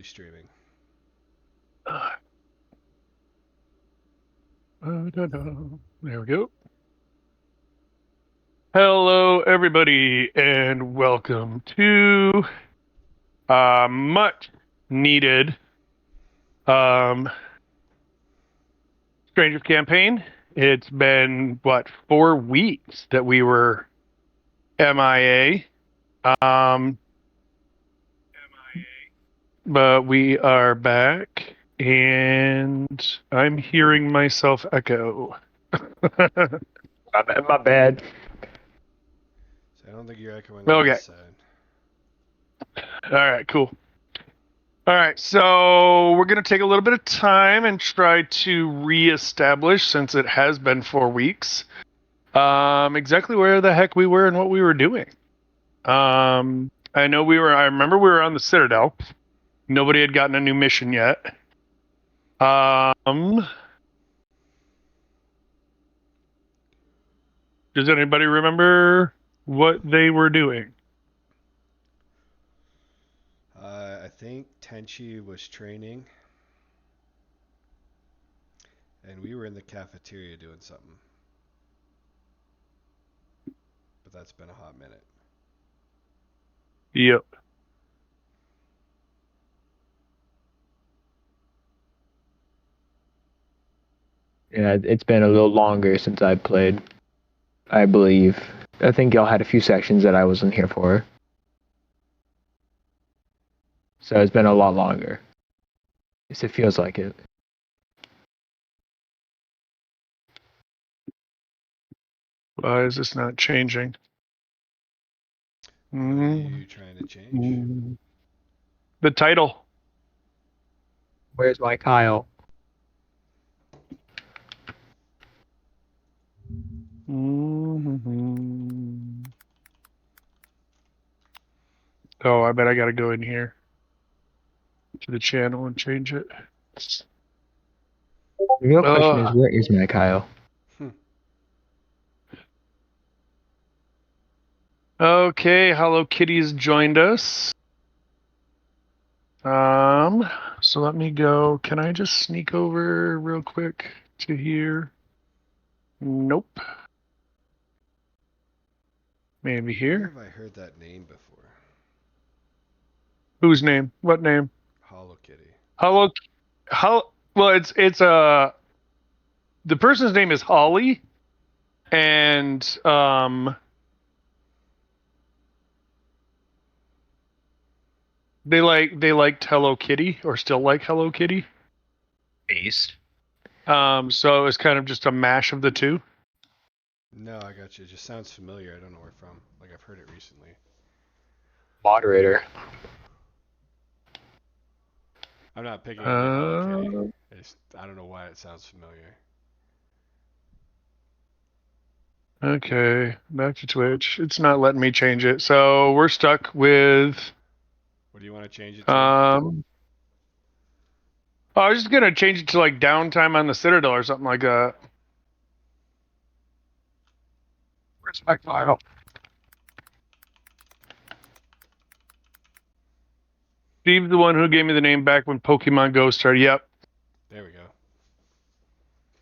Streaming. There we go. Hello, everybody, and welcome to much needed Stranger campaign. It's been 4 weeks that we were MIA. But we are back, and I'm hearing myself echo. My bad. So I don't think you're echoing on Okay. this side. All right, cool. All right, so we're going to take a little bit of time and try to reestablish, since it has been 4 weeks, exactly where the heck we were and what we were doing. I remember we were on the Citadel. Nobody had gotten a new mission yet. Does anybody remember what they were doing? I think Tenchi was training, and we were in the cafeteria doing something. But that's been a hot minute. Yep. Yeah, it's been a little longer since I played, I believe. I think y'all had a few sections that I wasn't here for. So it's been a lot longer. At least it feels like it. Why is this not changing? What are you trying to change? The title. Where's my Kyle? Oh, I bet I gotta go in here to the channel and change it. The real question is, where is my Kyle? Okay, Hello Kitty's joined us. So let me go. Can I just sneak over real quick to here? Nope. Maybe Where here. have I heard that name before? Whose name? What name? Hollow Kitty. Hello. Well, it's the person's name is Holly, and they liked Hello Kitty, or still like Hello Kitty. Based. So it was kind of just a mash of the two. No, I got you. It just sounds familiar. I don't know where from. Like I've heard it recently. Moderator. I'm not picking on you, Hollow Kitty. I don't know why it sounds familiar. Okay, back to Twitch. It's not letting me change it, so we're stuck with. What do you want to change it to? I was just gonna change it to like downtime on the Citadel or something like that. Where's my Kyle? Steve's the one who gave me the name back when Pokemon Go started. Yep. There we go.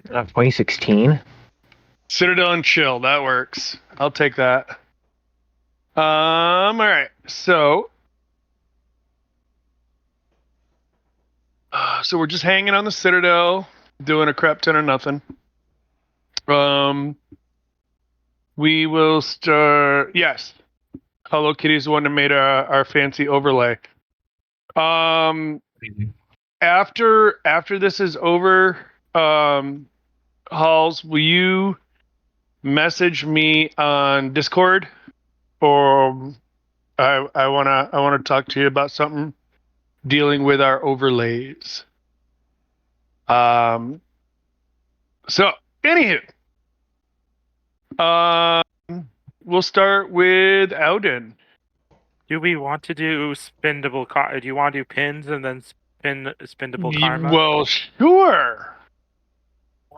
2016? Citadel and chill. That works. I'll take that. All right. So we're just hanging on the Citadel, doing a crap ton of nothing. We will start. Yes. Hello Kitty's the one that made our fancy overlay. After this is over, Halls, will you message me on Discord, or I wanna talk to you about something dealing with our overlays. So anywho, we'll start with Alden. Do we want to do spendable do you want to do pins and then spendable karma? Well, sure.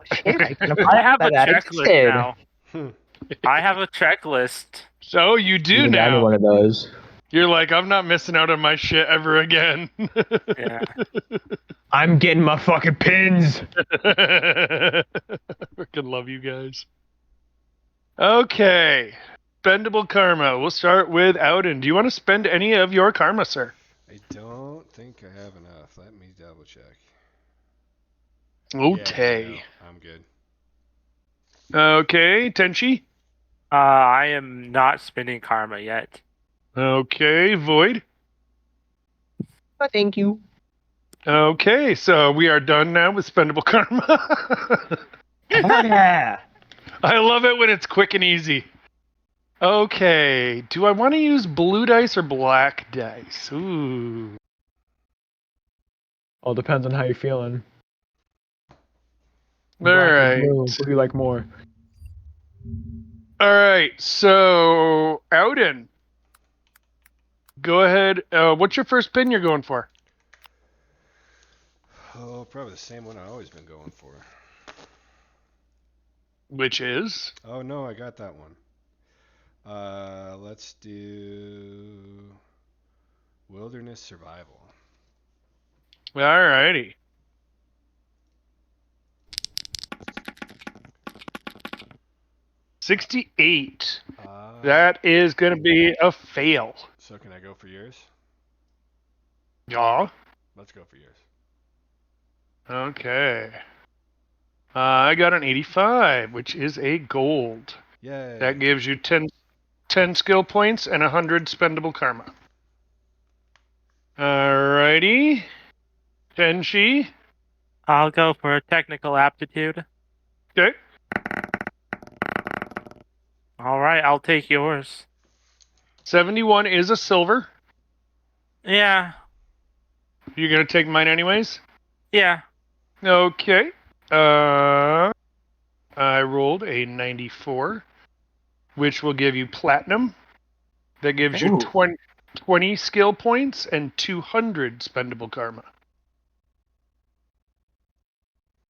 I have a checklist now. I have a checklist. So you do You can buy me now. one of those. You're like, I'm not missing out on my shit ever again. Yeah. I'm getting my fucking pins. Freaking love you guys. Okay. Spendable karma. We'll start with Auden. Do you want to spend any of your karma, sir? I don't think I have enough. Let me double check. Okay. Yeah, I'm good. Okay, Tenchi. I am not spending karma yet. Okay, Void. Oh, thank you. Okay, so we are done now with spendable karma. Yeah. I love it when it's quick and easy. Okay, do I want to use blue dice or black dice? Ooh. All depends on how you're feeling. All Black or right. blue. What do you like more? All right, so Auden, go ahead. What's your first pin you're going for? Oh, probably the same one I've always been going for. Which is? Oh no, I got that one. Let's do wilderness survival. All righty. 68. That is going to be a fail. So can I go for yours? Yeah. Let's go for yours. Okay. I got an 85, which is a gold. Yay. That gives you 10 skill points and 100 spendable karma. Alrighty. Tenchi. I'll go for technical aptitude. Okay. All right, I'll take yours. 71 is a silver. Yeah. You're going to take mine anyways? Yeah. Okay. I rolled a 94, which will give you platinum. That gives you 20 skill points and 200 spendable karma.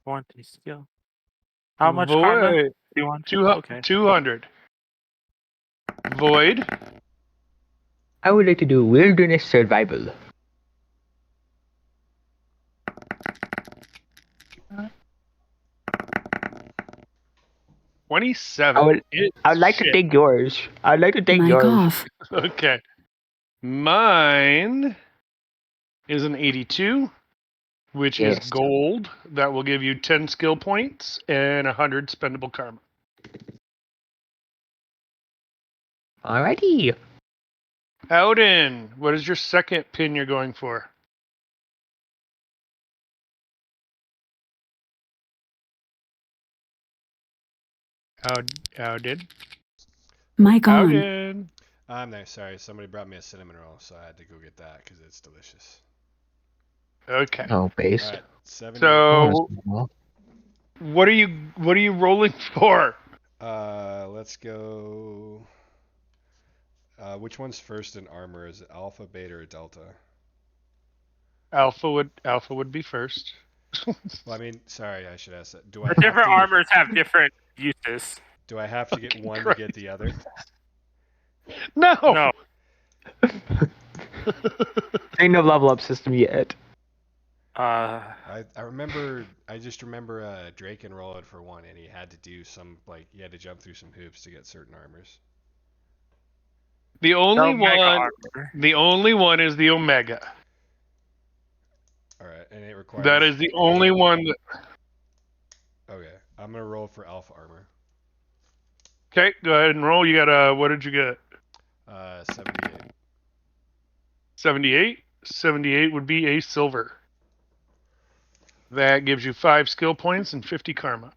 20 skill. How much karma? Void. 200? Okay. 200. Void. I would like to do wilderness survival. $27. I would like to take yours. I'd like to take Mic yours. off. Okay. Mine is an 82, which is Yes. gold. That will give you 10 skill points and 100 spendable karma. Alrighty. Auden, what is your second pin you're going for? Auden? Mic on. Auden. I'm there. Sorry, somebody brought me a cinnamon roll, so I had to go get that because it's delicious. Okay. Oh, based. All right, 70. So, what are you rolling for? Let's go. Which one's first in armor? Is it alpha, beta, or delta? Alpha would be first. Well, I mean, sorry, I should ask that. Do I The have different to? armors have different uses. Do I have to get Fucking one to Christ. get the other? No. No. Ain't no level up system yet. I remember. I just remember Draken rolling for one, and he had to do some he had to jump through some hoops to get certain armors. The only Mega one. armor. The only one is the Omega. All right, and it requires. That is the only one. Okay, I'm gonna roll for alpha armor. Okay, go ahead and roll. You got what did you get? 78. 78. 78 would be a silver. That gives you 5 skill points and 50 karma.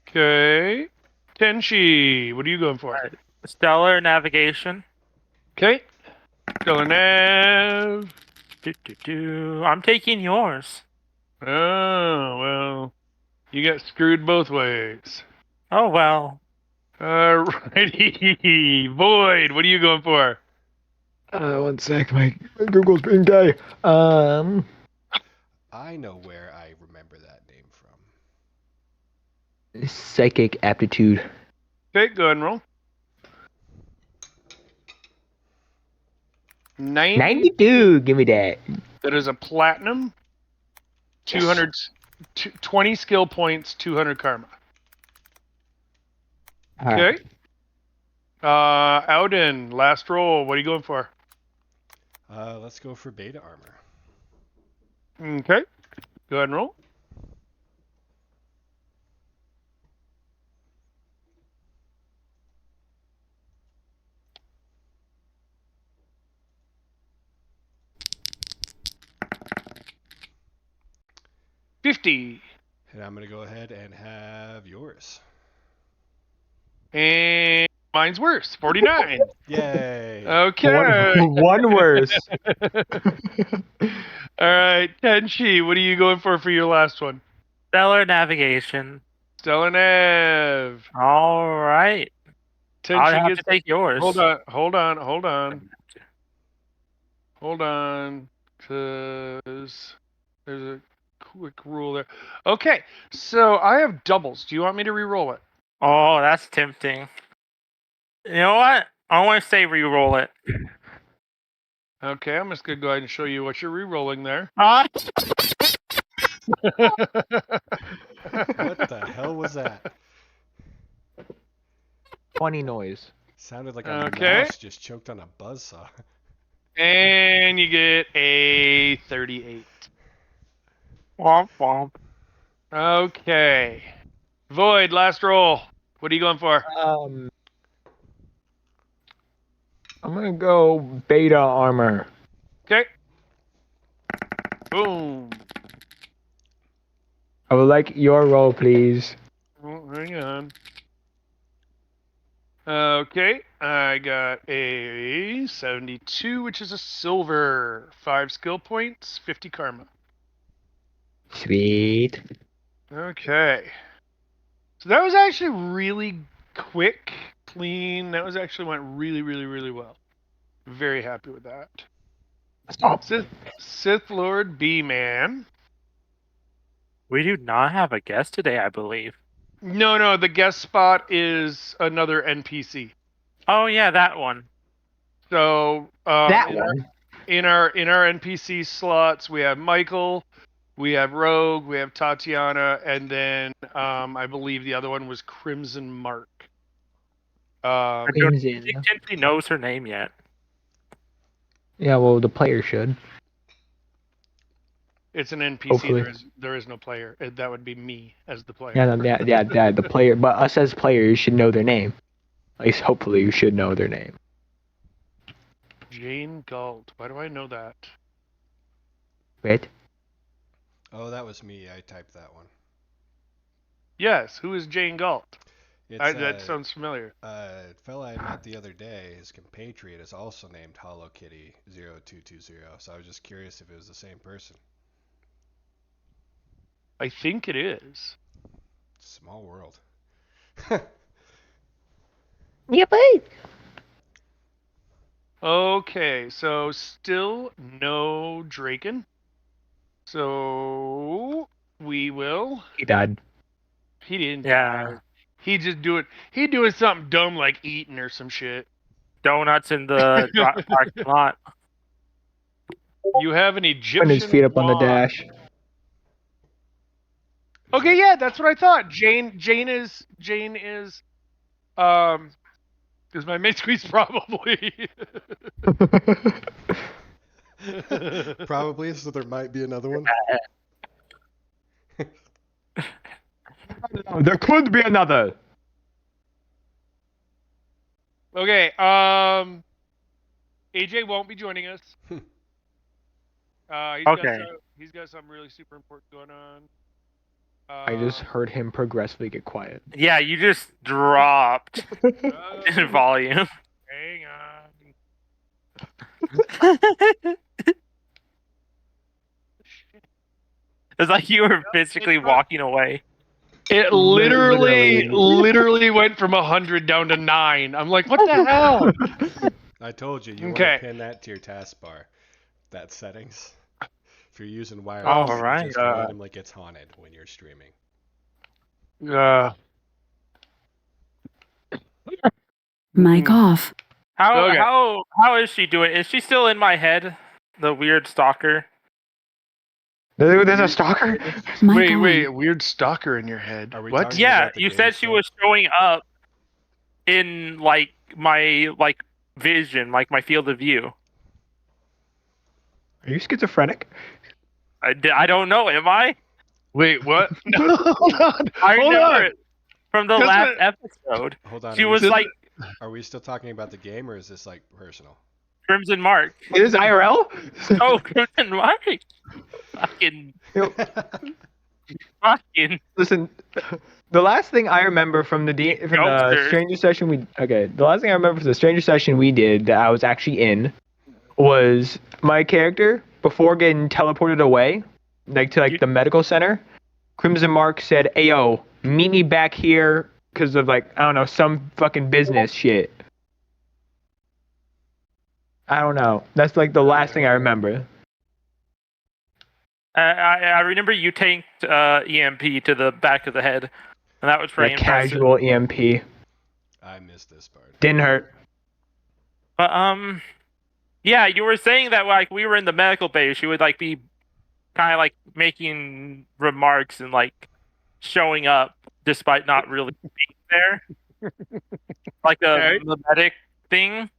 Okay. Tenchi, what are you going for? Right. Stellar navigation. Okay. Stellar Nav. I'm taking yours. Oh, well. You got screwed both ways. Oh, well. Alrighty. Void, what are you going for? 1 sec, my Google's being gay. I know where I remember that name from. Psychic aptitude. Okay, go ahead and roll. 90. 92. Give me that. That is a platinum. 200, 20 skill points, 200 karma. Okay. Auden, last roll. What are you going for? Let's go for beta armor. Okay. Go ahead and roll. $50. And I'm gonna go ahead and have yours. And mine's worse. 49. Yay! Okay. One worse. All right, Tenchi, what are you going for your last one? Stellar navigation. Stellar Nav. All right. I'll Tenchi have gets. to take yours. Hold on. Because there's a quick rule there. Okay, so I have doubles. Do you want me to re-roll it? Oh, that's tempting. You know what? I want to say re-roll it. Okay, I'm just gonna go ahead and show you what you're re-rolling there. Ah, What the hell was that? Funny noise. Sounded like a Okay. mouse just choked on a buzzsaw. And you get a 38. womp womp. Okay. Void, last roll. What are you going for? I'm gonna go beta armor. Okay. Boom. I would like your roll, please. Oh, hang on. Okay, I got a 72, which is a silver. 5 skill points, 50 karma. Sweet. Okay. So that was actually really quick, clean. That was actually went really, really, really well. Very happy with that. Stop. Sith Lord B-Man. We do not have a guest today, I believe. No, the guest spot is another NPC. Oh yeah, that one. So That one. in our NPC slots, we have Michael, we have Rogue, we have Tatiana, and then I believe the other one was Crimson Mark. I don't think Tinty knows her name yet. Yeah, well, the player should. It's an NPC. Hopefully. There is no player. That would be me as the player. Yeah, the player. But us as players should know their name. At least, hopefully, you should know their name. Jane Galt. Why do I know that? Right? Oh, that was me. I typed that one. Yes. Who is Jane Galt? It's That sounds familiar. a fella I met the other day. His compatriot is also named Hollow Kitty 0220. So I was just curious if it was the same person. I think it is. Small world. Yeah, please. Okay, so still no Draken. So we will. He died. He didn't Yeah. die. He just he doing something dumb like eating or some shit. Donuts in the parking lot. You have an Egyptian Putting his feet up on the wand. dash. Okay, yeah, that's what I thought. Jane is my mate squeeze probably. Probably, so there might be another one. There could be another. Okay, AJ won't be joining us. He's got something really super important going on. I just heard him progressively get quiet. Yeah, you just dropped in volume. Hang on. It's like you were physically walking away. It literally went from 100 down to 9. I'm like, what the hell? I told you want to pin that to your taskbar. That settings. If you're using wireless, Alright. it just randomly gets haunted when you're streaming. Mic off. Okay. How is she doing? Is she still in my head? The weird stalker. There's a stalker? Mic on. Wait, a weird stalker in your head. Are we What? talking Yeah, about the you game said she still? was showing up in like my vision, like my field of view. Are you schizophrenic? I don't know. Am I? Wait, what? No, hold on. I Hold remember on. it from the Because last episode. Hold on. She was like Are we still talking about the game, or is this like personal? Crimson Mark. Is this IRL? Oh, Crimson Mark. Fucking. Listen, the last thing I remember from the Jokesters. stranger session the last thing I remember from the stranger session we did that I was actually in was my character before getting teleported away, to the medical center. Crimson Mark said, "Ayo, meet me back here because of I don't know, some fucking business shit." I don't know. That's the last thing I remember. I remember you tanked EMP to the back of the head, and that was pretty impressive. Casual EMP. I missed this part. Didn't hurt. But yeah, you were saying that we were in the medical bay. She would be kind of making remarks and showing up despite not really being there, like a medic thing.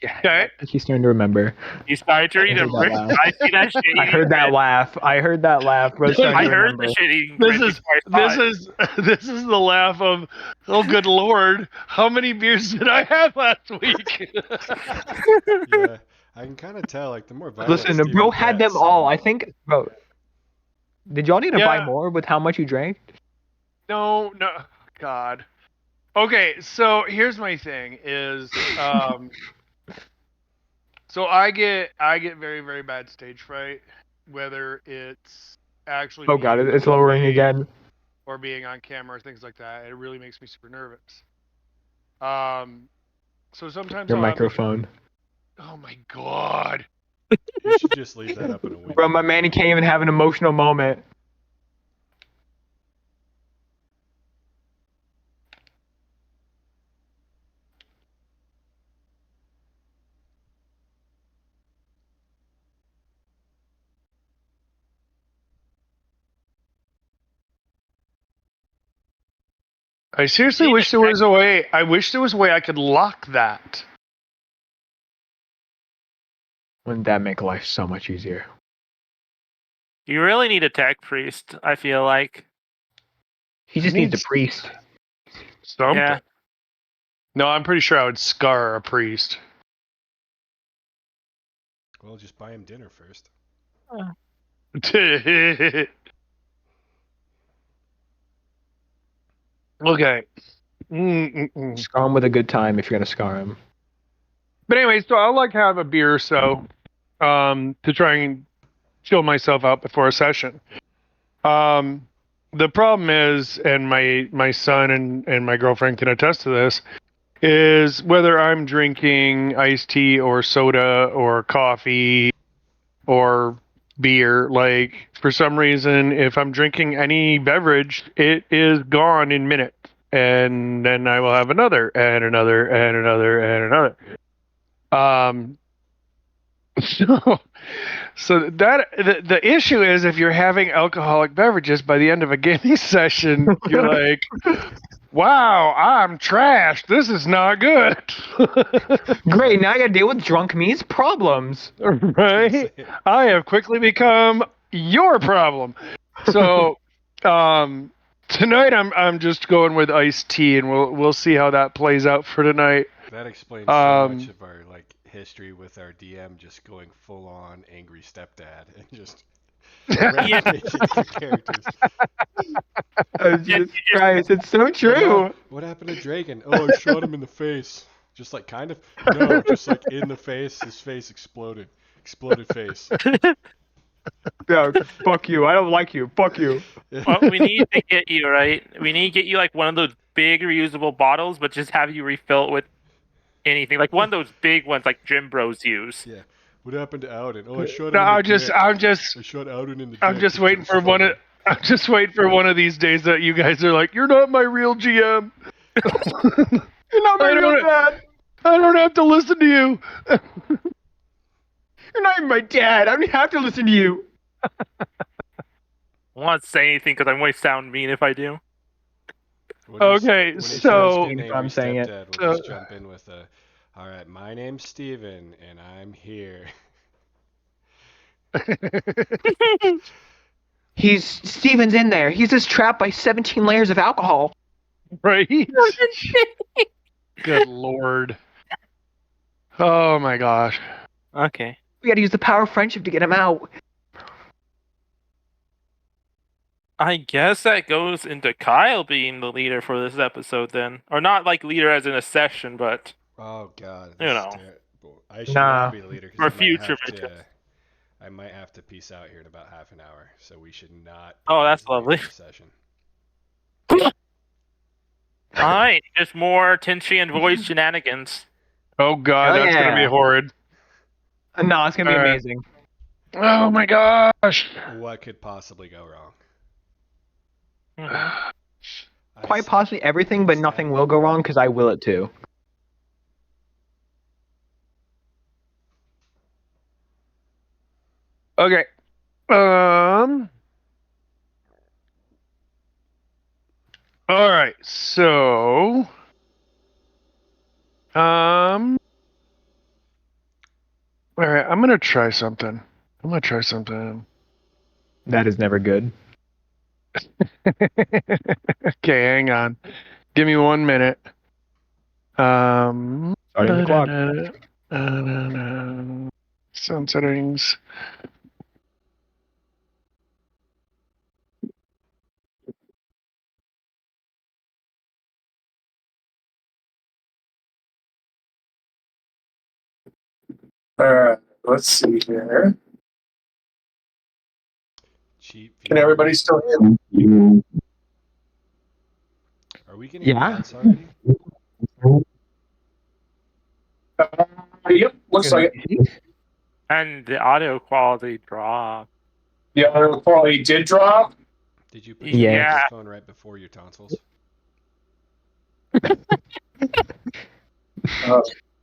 Yeah. Okay. He's starting to remember. You started to remember. I see that shit. I heard that laugh. I heard Bro's starting I to heard remember. the shitty. This is the laugh of, oh good lord, how many beers did I have last week? Yeah, I can kind of tell. The more violent. Listen, Steven bro had them gets, all. I think, bro. Did y'all need to buy Yeah. more with how much you drank? No, God. Okay, so here's my thing is, so I get very, very bad stage fright, whether it's actually Oh god, being it's lowering away again. or being on camera or things like that. It really makes me super nervous. So sometimes Your I'll have microphone. oh my god. You should just leave that up in a window. Bro, my man, he can't even have an emotional moment. I seriously wish there was a way. I wish there was a way I could lock that. Wouldn't that make life so much easier? You really need a tech priest. I feel like. He just needs a priest. Something. Yeah. No, I'm pretty sure I would scar a priest. Well, just buy him dinner first. Okay. Scar him with a good time if you're gonna scar him. But anyway, so I'll have a beer or so, to try and chill myself out before a session. The problem is, and my son and my girlfriend can attest to this, is whether I'm drinking iced tea or soda or coffee or beer, for some reason, if I'm drinking any beverage, it is gone in minutes. And then I will have another and another and another and another. So that the issue is if you're having alcoholic beverages by the end of a gaming session, you're like, wow, I'm trash. This is not good. Great, now I gotta deal with drunk me's problems. Right? I have quickly become your problem. So, tonight I'm just going with iced tea, and we'll see how that plays out for tonight. That explains so much of our history with our DM just going full on angry stepdad and just characters. Jesus Christ, it's so true. What happened to Draken? Oh, I shot him in the face. Just kind of? No, just in the face. His face exploded. Exploded face. No, fuck you. I don't like you. Fuck you. Well, we need to get you, right? We need to get you one of those big reusable bottles, but just have you refill it with anything. One of those big ones Gym Bros use. Yeah. What happened to Auden? Oh, I shot him No, in I'm the just dick. I shot Auden in the dick. I'm just waiting for one of these days that you guys are like, you're not my real GM. You're not my I real don't- dad. I don't have to listen to you. You're not even my dad. I don't have to listen to you. I won't say anything because I might sound mean if I do. Okay, when he so- starts getting If angry I'm saying it. stepdad, we'll just jump in with a, all right, my name's Steven, and I'm here. Steven's in there. He's just trapped by 17 layers of alcohol. Right? Good lord. Oh my gosh. Okay. We gotta use the power of friendship to get him out. I guess that goes into Kyle being the leader for this episode then. Or not like leader as in a session, but Oh God, You this know. is terrible. I should Nah. not be the leader For because future missions. I might have to peace out here in about half an hour. So we should not. Oh, be that's the leader lovely. of the session. Alright, just more Tenchi and voice shenanigans. Oh god, Oh, that's gonna be yeah. horrid. No, it's gonna be All right. amazing. Oh my gosh. What could possibly go wrong? Mhm. Quite possibly everything, but nothing will go wrong because I will it too. Okay. All right. So. All right. I'm gonna try something. That is never good. Okay, hang on. Give me 1 minute. Starting the clock. Sound settings. All right, let's see here. Cheap. Can everybody viewers. still hear me? Are we getting Yeah. ads already? Yep, looks like it. And the audio quality dropped. The audio quality did drop. Did you put Yes. your microphone right before your tonsils?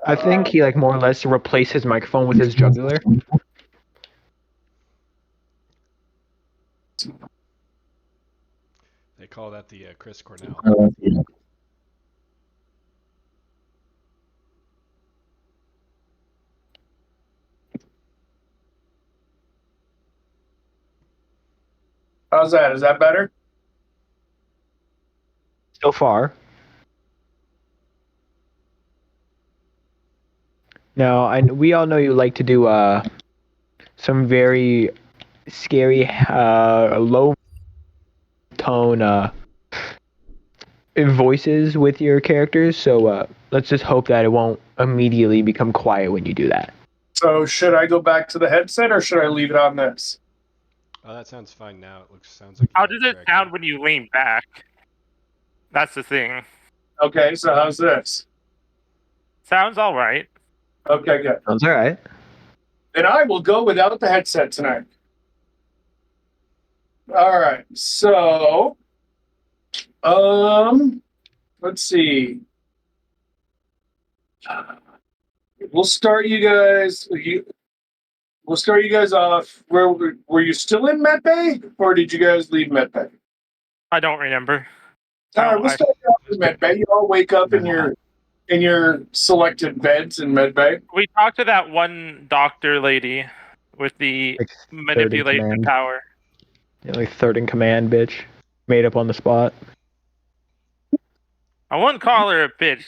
I think he like more or less replaced his microphone with his jugular. They call that the Chris Cornell. How's that? Is that better? So far. Now, we all know you like to do some very scary low tone voices with your characters. So let's just hope that it won't immediately become quiet when you do that. So should I go back to the headset or should I leave it on this? Oh, that sounds fine now. It sounds like. How does it sound when you lean back? That's the thing. Okay, so how's this? Sounds alright. Okay, good. Sounds all right. Then I will go without the headset tonight. All right, so let's see. We'll start you guys. We'll start you guys off. Were you still in medbay, or did you guys leave medbay? I don't remember. All right, we'll start you off in medbay. You all wake up in your selected beds in medbay. We talked to that one doctor lady with the Like manipulation command. power. Yeah, like third in command, bitch. Made up on the spot. I wouldn't call her a bitch.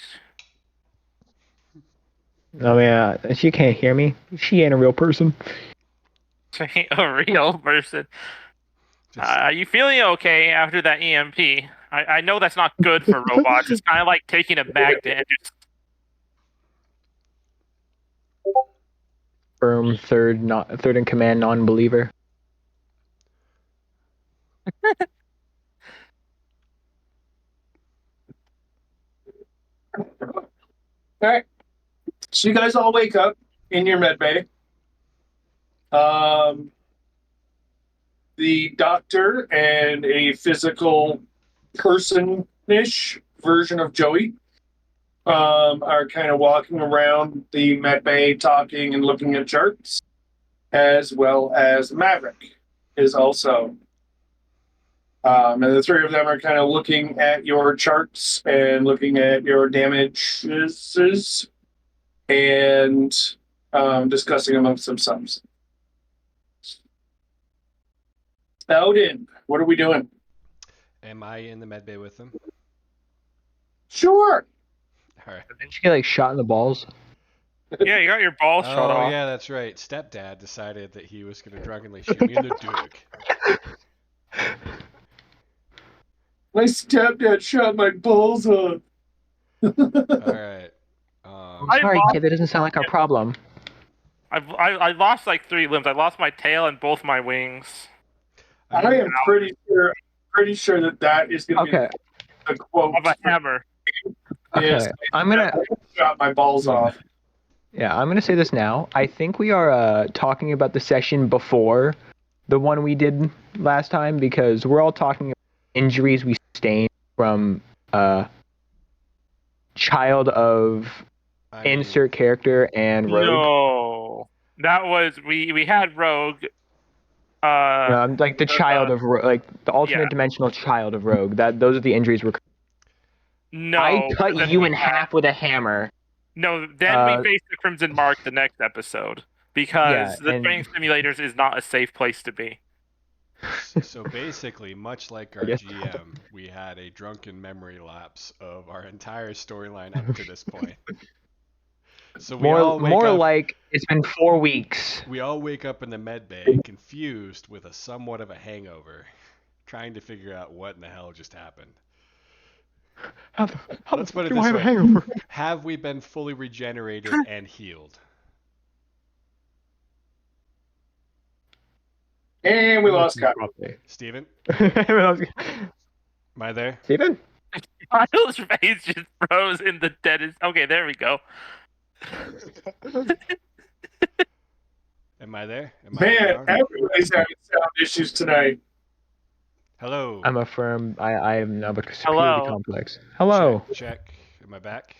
Oh yeah, she can't hear me. She ain't a real person. She ain't a real person. Are you feeling okay after that EMP? I know that's not good for robots. It's kind of like taking a magnet and just... Firm third in command non-believer. All right. So you guys all wake up in your med bay. The doctor and a physical person-ish version of Joey are kind of walking around the med bay talking and looking at charts, as well as Maverick is also. And the three of them are kind of looking at your charts and looking at your damages and discussing amongst themselves. Odin, what are we doing? Am I in the med bay with them? Sure. All right. Didn't you get like shot in the balls? Yeah, you got your balls shot Oh off. yeah, that's right. Stepdad decided that he was gonna drunkenly shoot me in the dick. My stepdad shot my balls off. All right. I Sorry, lost- kid. That doesn't sound like our problem. I lost like 3 limbs. I lost my tail and both my wings. I am pretty sure that is going to Okay. be the quote. Of a hammer. Is, Okay. I'm gonna. shot my balls off. Yeah, I'm gonna say this now. I think we are talking about the session before the one we did last time because we're all talking about injuries we sustained from child of insert character and rogue. No, that was we had rogue. No, I'm like the child of like the alternate yeah. dimensional child of rogue. Those are the injuries we're. No, I cut then you we in had- half with a hammer. No, then we faced the Crimson Mark the next episode because the training simulators is not a safe place to be. So basically, much like our guess- GM, we had a drunken memory lapse of our entire storyline up to this point. So we all wake more up, like it's been 4 weeks. we all wake up in the med bay, confused with a somewhat of a hangover, trying to figure out what in the hell just happened. Let's put it do this I have way: a hangover? have we been fully regenerated and healed? And we lost Kyle. Steven? Steven? Am I there? Kyle's face just froze in the deadest. Okay, there we go. Am I there? Am I Man, wrong? everybody's having sound issues tonight. Hello. I'm affirmed. I am now a security Hello. complex. Hello. Check. Am I back?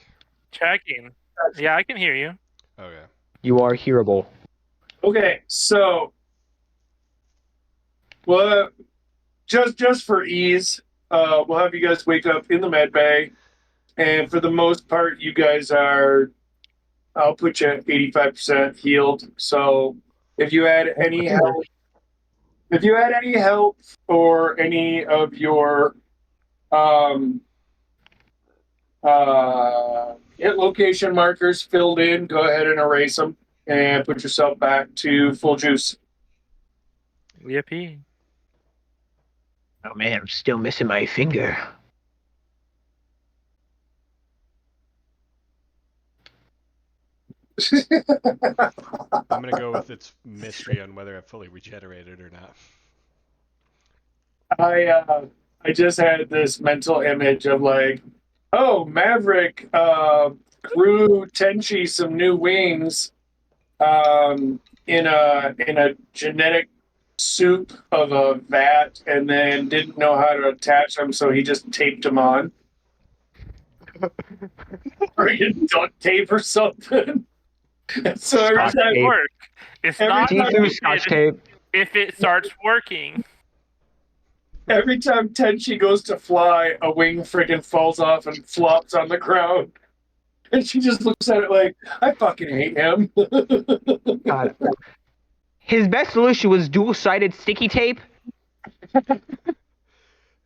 Checking. Yeah, I can hear you. Okay. You are hearable. Okay, so well, just for ease, we'll have you guys wake up in the med bay, and for the most part, you guys are. I'll put you at 85% healed. So if you had any help, or any of your hit location markers filled in, go ahead and erase them and put yourself back to full juice. Yippee. Oh man, I'm still missing my finger. I'm gonna go with its mystery on whether I'm fully regenerated or not. I just had this mental image of like, oh, Maverick grew Tenchi some new wings in a genetic soup of a vat, and then didn't know how to attach them, so he just taped them on. Friggin' duct tape or something. And so every Scotch time tape. Work. It's Every not time- See-through scotch tape. if it starts working. Every time Tenchi goes to fly, a wing friggin' falls off and flops on the ground. And she just looks at it like, I fucking hate him. God. His best solution was dual-sided sticky tape.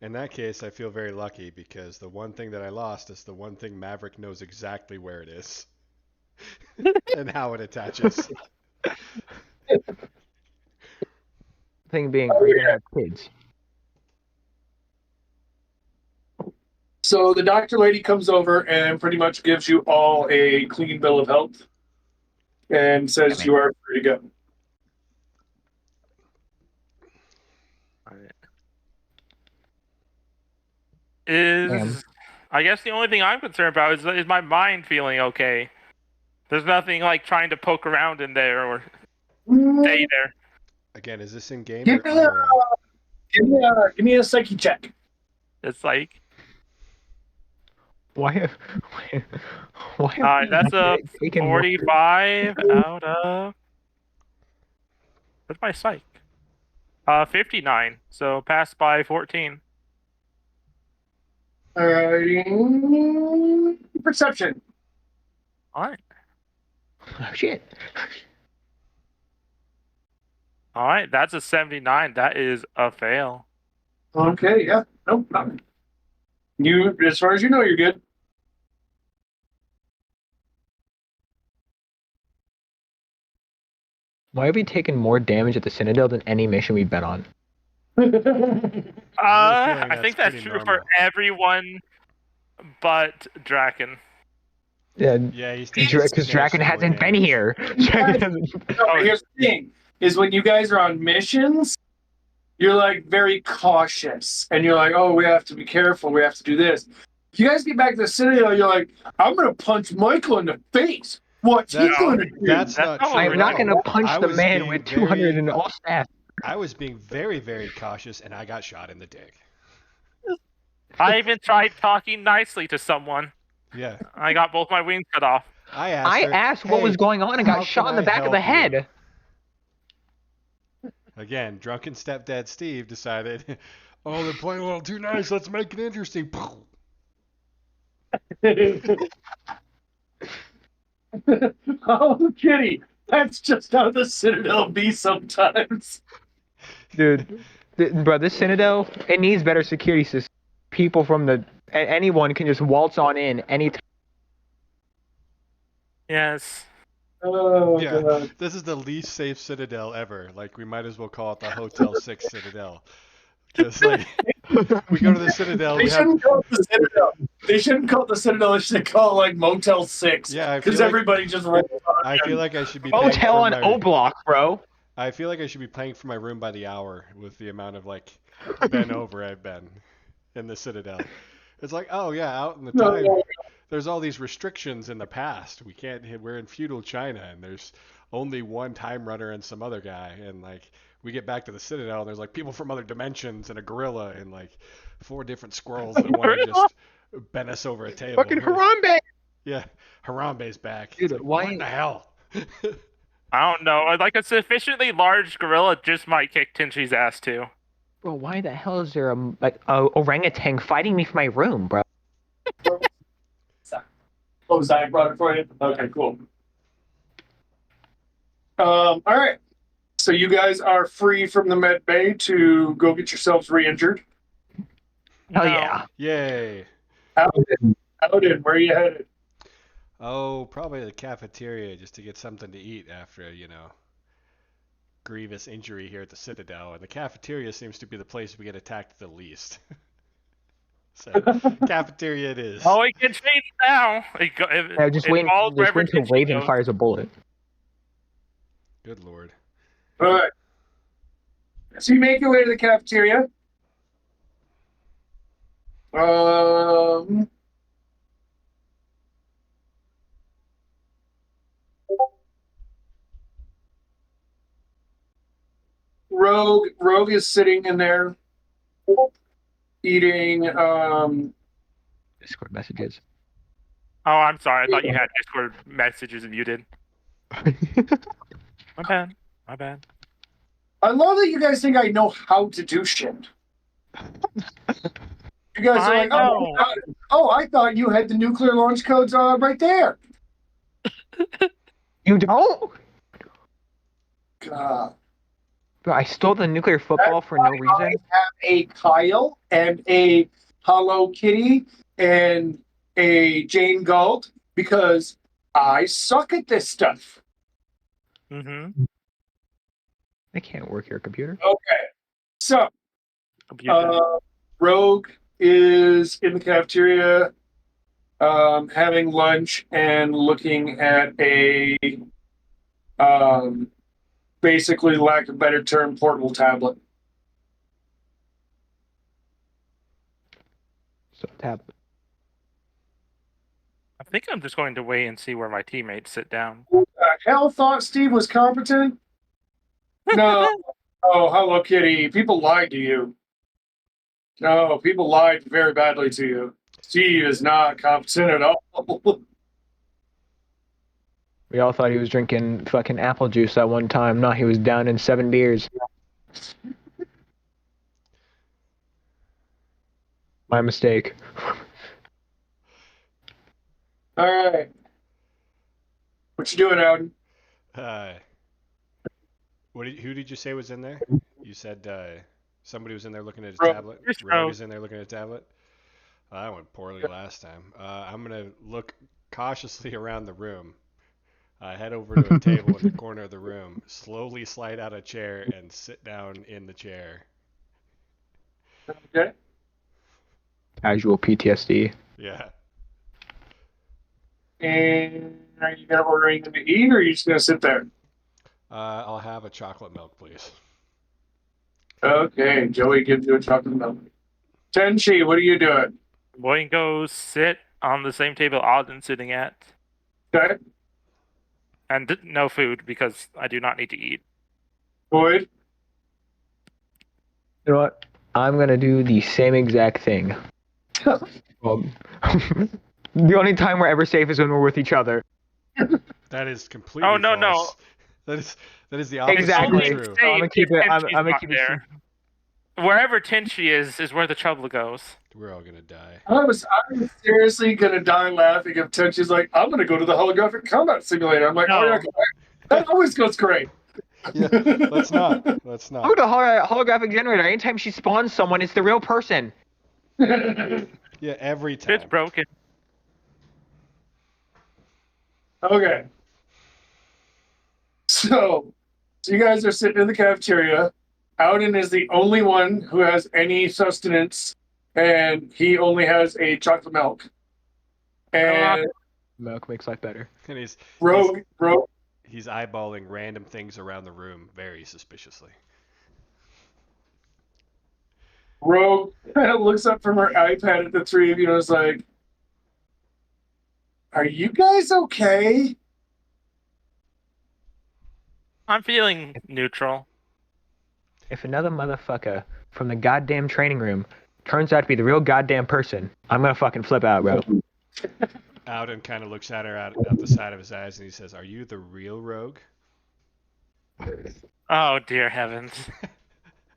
In that case, I feel very lucky because the one thing that I lost is the one thing Maverick knows exactly where it is and how it attaches. Thing being, are you gonna have kids? So the doctor lady comes over and pretty much gives you all a clean bill of health and says you are free to go. I guess the only thing I'm concerned about is my mind feeling okay. There's nothing like trying to poke around in there or stay there. Again, is this in game Give or me a, IRL? give me a psyche check. It's like Why? Why All right, that's a taken 45 out of. What's my psych? 59. So passed by 14. Perception. All right. Oh, shit. All right, that's a 79. That is a fail. Okay, yeah. Nope, nothing. You, as far as you know, you're good. Why have we taken more damage at the Citadel than any mission we've been on? I think that's pretty true for normal. everyone but Draken. Yeah, Yeah, he's taking because Draken substantially more hasn't been damage. here. Draken hasn't... No, but here's the thing: is when you guys are on missions, you're like very cautious, and you're like, "Oh, we have to be careful. We have to do this." If you guys get back to the Citadel, you're like, "I'm gonna punch Michael in the face. What's he gonna do?" That's That's not not true. I'm at not all. going to punch I the was man being with 200 very- and all staff. I was being very, very cautious, and I got shot in the dick. I even tried talking nicely to someone. Yeah, I got both my wings cut off. I asked I her, asked what "Hey, was going on and how got shot can in the I back of the help you?" head. Again, drunken stepdad Steve decided, "Oh, they're playing a little too nice. Let's make it interesting." Oh, kitty. That's just how the Citadel be sometimes. Dude, bro, this Citadel, it needs better security system. People from anyone can just waltz on in anytime. Yes. Oh, Yeah, God. this is the least safe Citadel ever. Like, we might as well call it the Hotel 6 Citadel. Because, like, we go to the Citadel, They we have... shouldn't call it the Citadel. They shouldn't call it the Citadel. They should call it like Motel 6. Yeah, I Because feel like everybody just runs on I feel them. like I should be paying Motel for on my... O Block, bro. I feel like I should be paying for my room by the hour with the amount of, like, been over I've been in the Citadel. It's like, oh, yeah, out in the time... There's all these restrictions in the past. We're in feudal China, and there's only one time runner and some other guy, and like we get back to the Citadel, and there's like people from other dimensions and a gorilla and like 4 different squirrels that want to just bend us over a table. Fucking Harambe. Yeah, Harambe's back. Dude, Like, why- what in the hell? I don't know. Like a sufficiently large gorilla just might kick Tinshi's ass too. Bro, why the hell is there a orangutan fighting me for my room, bro? Oh, Zach brought it for you? Okay, cool. All right. So you guys are free from the med bay to go get yourselves re-injured. Hell No. yeah. Yay. Out in. Where are you headed? Oh, probably the cafeteria just to get something to eat after, grievous injury here at the Citadel. And the cafeteria seems to be the place we get attacked the least. So, cafeteria it is. Oh, it can change now. Yeah, just wait until Raven fires a bullet. Good lord. All right. So you make your way to the cafeteria. Rogue is sitting in there eating Discord messages. Oh, I'm sorry. I thought you had Discord messages and you did. My bad. My bad. I love that you guys think I know how to do shit. You guys are I like, know. I thought you had the nuclear launch codes right there. You don't? God. Bro, I stole the nuclear football for no reason. I have a Kyle and a Hello Kitty and a Jane Gold because I suck at this stuff. Mm-hmm. I can't work your computer. Okay. So, Rogue is in the cafeteria having lunch and looking at a basically, lack of a better term, portable tablet. So tablet. I think I'm just going to wait and see where my teammates sit down. Hell thought Steve was competent? No. Oh, Hello Kitty. People lied to you. No, people lied very badly to you. Steve is not competent at all. We all thought he was drinking fucking apple juice at one time. No, he was down in 7 beers. My mistake. All right. What you doing, Auden? Who did you say was in there? You said somebody was in there looking at a Rogue. tablet. Just Rogue Rogue. is in there looking at a tablet. I went poorly last time. I'm gonna look cautiously around the room. Head over to a table in the corner of the room. Slowly slide out a chair and sit down in the chair. Okay. Casual PTSD. Yeah. And are you gonna order anything to eat, or are you just gonna sit there? I'll have a chocolate milk, please. Okay. Joey gives you a chocolate milk. Tenchi, what are you doing? I'm going to go sit on the same table Alden's sitting at. Okay. And no food because I do not need to eat. Boyd. You know what? I'm gonna do the same exact thing. The only time we're ever safe is when we're with each other. That is completely Oh, no, false. That is the opposite Exactly. of true. So I'm gonna keep it. I'm Tenchi's gonna not keep it. there. Wherever Tenchi is where the trouble goes. We're all gonna die. I was seriously gonna die laughing if Tenchi's like, I'm gonna go to the holographic combat simulator. I'm like, No. oh yeah, that always goes great. Yeah, let's not. Let's Oh, not. the holographic generator. Anytime she spawns someone, it's the real person. Yeah, every time. It's broken. Okay. So you guys are sitting in the cafeteria. Auden is the only one who has any sustenance, and he only has a chocolate milk. And Milk makes life better. And he's Rogue eyeballing random things around the room very suspiciously. Rogue kind of looks up from her iPad at the three of you and is like, are you guys okay? I'm feeling neutral. If another motherfucker from the goddamn training room turns out to be the real goddamn person, I'm gonna fucking flip out, bro. Auden kind of looks at her out the side of his eyes and he says, "Are you the real Rogue?" Oh, dear heavens.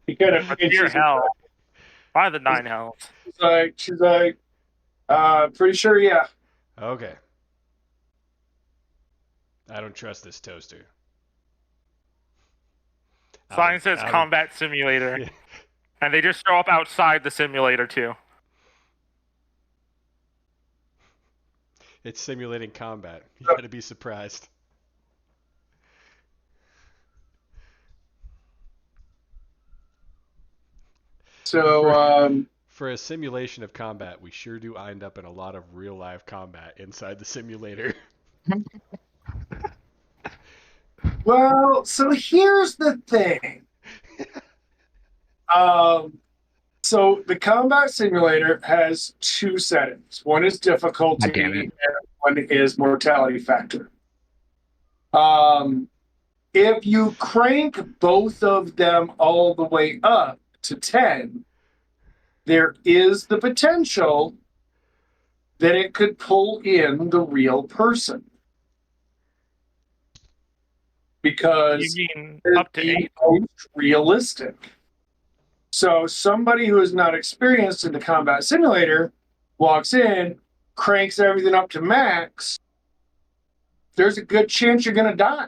He kind of Dear hell. By the 9 hells. she's like, pretty sure, yeah. Okay. I don't trust this toaster. Sign says Auden- combat simulator. Yeah. And they just show up outside the simulator too. It's simulating combat. You gotta be surprised. So, For a simulation of combat, we sure do end up in a lot of real life combat inside the simulator. well, so here's the thing. So the combat simulator has two settings. One is difficulty, God damn it. and one is mortality factor. If you crank both of them all the way up to 10, there is the potential that it could pull in the real person. Because You mean it's up to the 8? most realistic. So somebody who is not experienced in the combat simulator walks in, cranks everything up to max, there's a good chance you're going to die.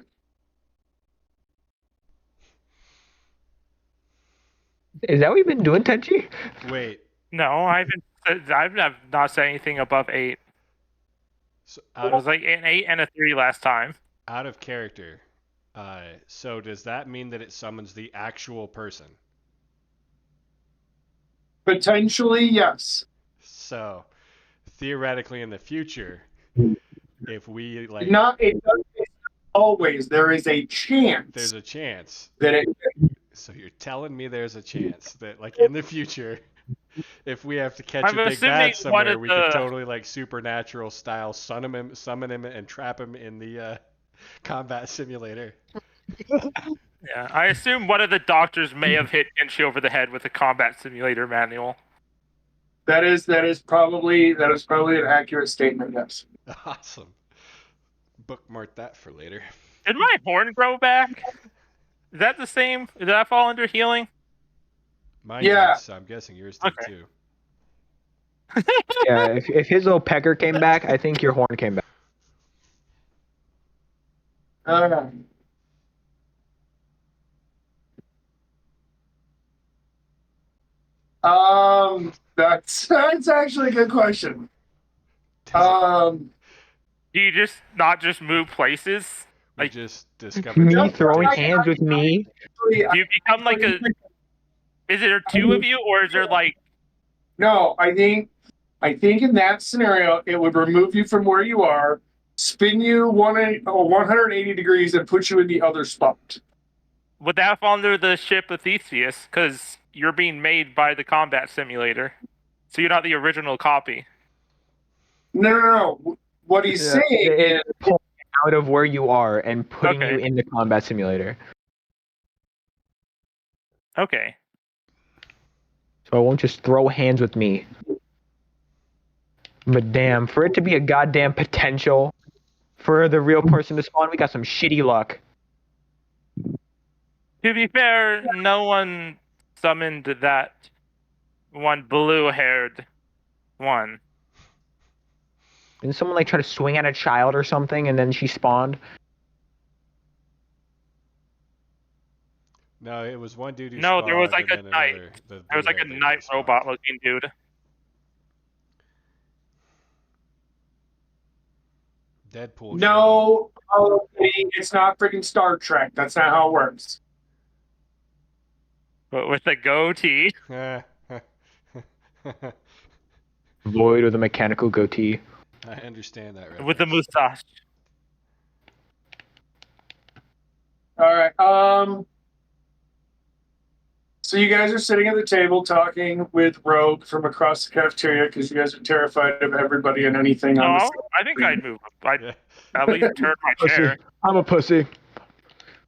Is that what you've been doing, Tenchi? Wait. No, I've not said anything above 8. So It was like an 8 and a 3 last time. out of character. So does that mean that it summons the actual person? Potentially, yes. So theoretically, in the future, if we like, It doesn't always. There is a chance there's a chance. that it. So you're telling me there's a chance that, like, in the future, if we have to catch I'm a big assuming bad one somewhere, of we the- could totally like supernatural style summon him, and trap him in the combat simulator. Yeah, I assume one of the doctors may have hit Tenchi over the head with a combat simulator manual. That is probably an accurate statement. Yes. Awesome. Bookmark that for later. Did my horn grow back? Is that the same? Did that fall under healing? Mine Yeah. did, so I'm guessing yours did Okay. too. Yeah, if his little pecker came back, I think your horn came back. Uh, that's actually a good question. Um, Do you just not just move places? We Like, just discovered Me that throwing potential. hands with me. do you become like a? Is there two of you, or is there like? No, I think in that scenario it would remove you from where you are, spin you 180 degrees, and put you in the other spot. Would that fall under the ship of Theseus? Because you're being made by the combat simulator, so you're not the original copy. No. What he's saying is, It's pulling out of where you are and putting Okay. you in the combat simulator. Okay. So I won't just throw hands with me. But damn, for it to be a goddamn potential for the real person to spawn, we got some shitty luck. To be fair, no one summoned that one blue-haired one. Didn't someone like try to swing at a child or something and then she spawned? No, it was one dude who No, spawned, there was like and a then knight. another. The There was like a blue-haired lady knight that spawned. robot-looking dude. Deadpool. no, it's not freaking Star Trek. That's not how it works. But with a goatee. showed up. Void with a mechanical goatee. I understand that reference. With a mustache. All right. So you guys are sitting at the table talking with Rogue from across the cafeteria because you guys are terrified of everybody and anything on the No, stage. I think I'd move. I'd Yeah. at least turn my chair. I'm a pussy.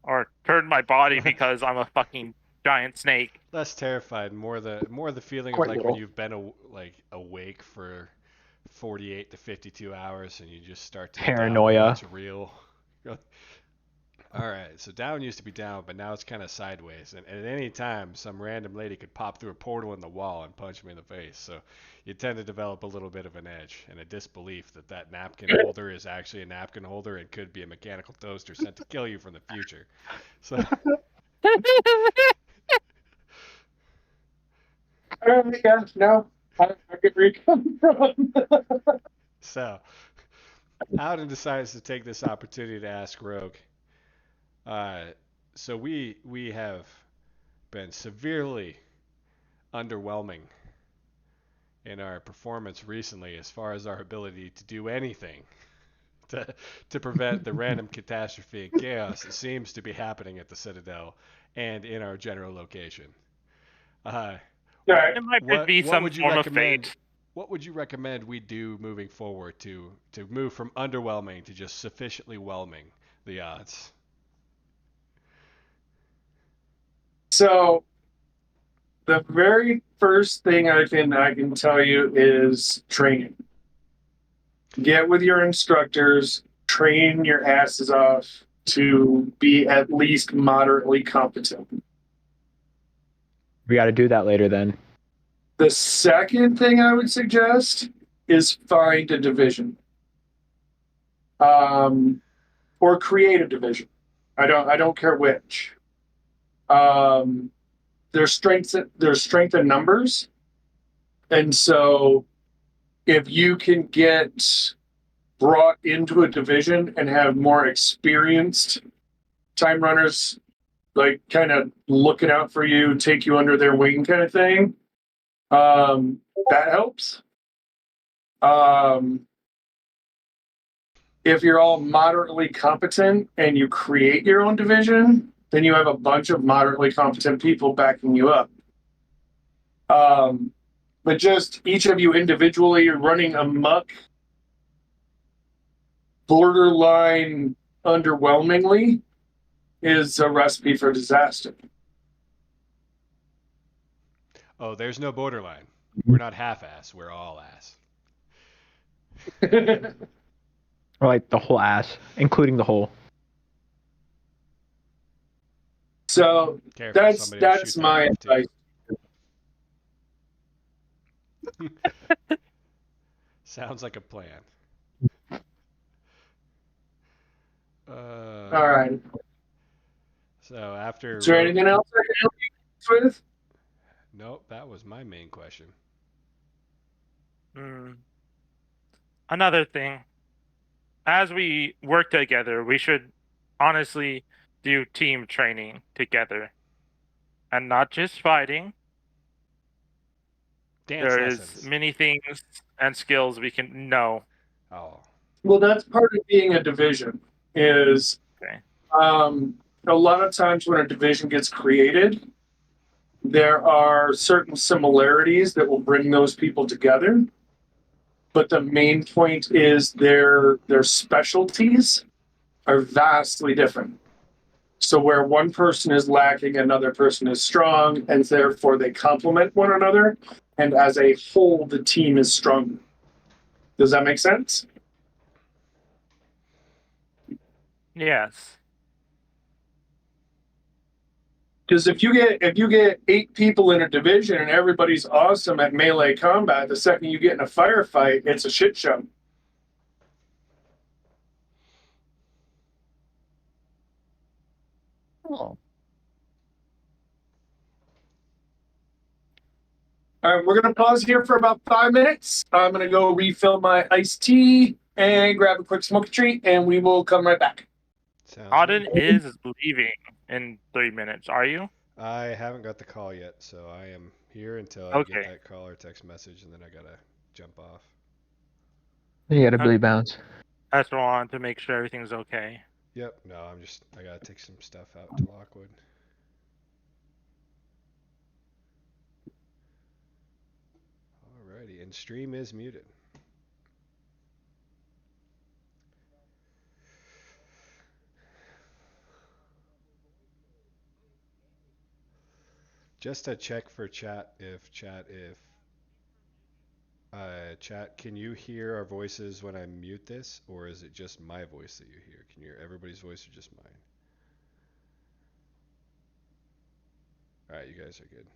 Or turn my body because I'm a fucking giant snake. Less terrified, more the feeling of Quite like when little. you've been awake for 48 to 52 hours and you just start to Paranoia. doubt it's real. All right, so down used to be down, but now it's kind of sideways. And at any time, some random lady could pop through a portal in the wall and punch me in the face. So you tend to develop a little bit of an edge and a disbelief that that napkin holder is actually a napkin holder and could be a mechanical toaster sent to kill you from the future. So Yeah, no, I get where you're coming from. So, Alden decides to take this opportunity to ask Rogue. So we have been severely underwhelming in our performance recently as far as our ability to do anything to prevent the random catastrophe and chaos that seems to be happening at the Citadel and in our general location. All It right. might just be some would you form of recommend? fate. What would you recommend we do moving forward to move from underwhelming to just sufficiently whelming the odds? So the very first thing I can tell you is training. Get with your instructors, train your asses off to be at least moderately competent. We got to do that later then. The second thing I would suggest is find a division, or create a division. I don't care which. There's strength in numbers, and so if you can get brought into a division and have more experienced time runners, like kind of looking out for you, take you under their wing, kind of thing, that helps. If you're all moderately competent and you create your own division, then you have a bunch of moderately competent people backing you up. But just each of you individually running amok, borderline underwhelmingly, is a recipe for disaster. Oh, there's no borderline. We're not half-ass. We're all ass. Or like the whole ass, including the hole. So Careful, that's somebody will shoot that my off too. advice. Sounds like a plan. All right. So after Is there anything else I can help you with? Nope, that was my main question. Another thing, as we work together, we should honestly do team training together, and not just fighting. Dance There is lessons. many things and skills we can know. Oh, Well, that's part of being a division. Is Okay. a lot of times when a division gets created, there are certain similarities that will bring those people together. But the main point is their specialties are vastly different. So where one person is lacking, another person is strong, and therefore they complement one another. And as a whole, the team is stronger. Does that make sense? Yes. Because if you get 8 people in a division and everybody's awesome at melee combat, the second you get in a firefight, it's a shit show. Oh. All right, we're gonna pause here for about 5 minutes. I'm gonna go refill my iced tea and grab a quick smoke treat, and we will come right back. sounds Auden good. is leaving in 3 minutes. Are you? I haven't got the call yet, so I am here until I get Okay. that call or text message, and then I gotta jump off. You got a Huh? Billy bounce. I just want to make sure everything's okay. Yep. No, I gotta take some stuff out to Lockwood. Alrighty, and stream is muted. Just to check for chat, chat, can you hear our voices when I mute this, or is it just my voice that you hear? Can you hear everybody's voice or just mine? Alright, you guys are good.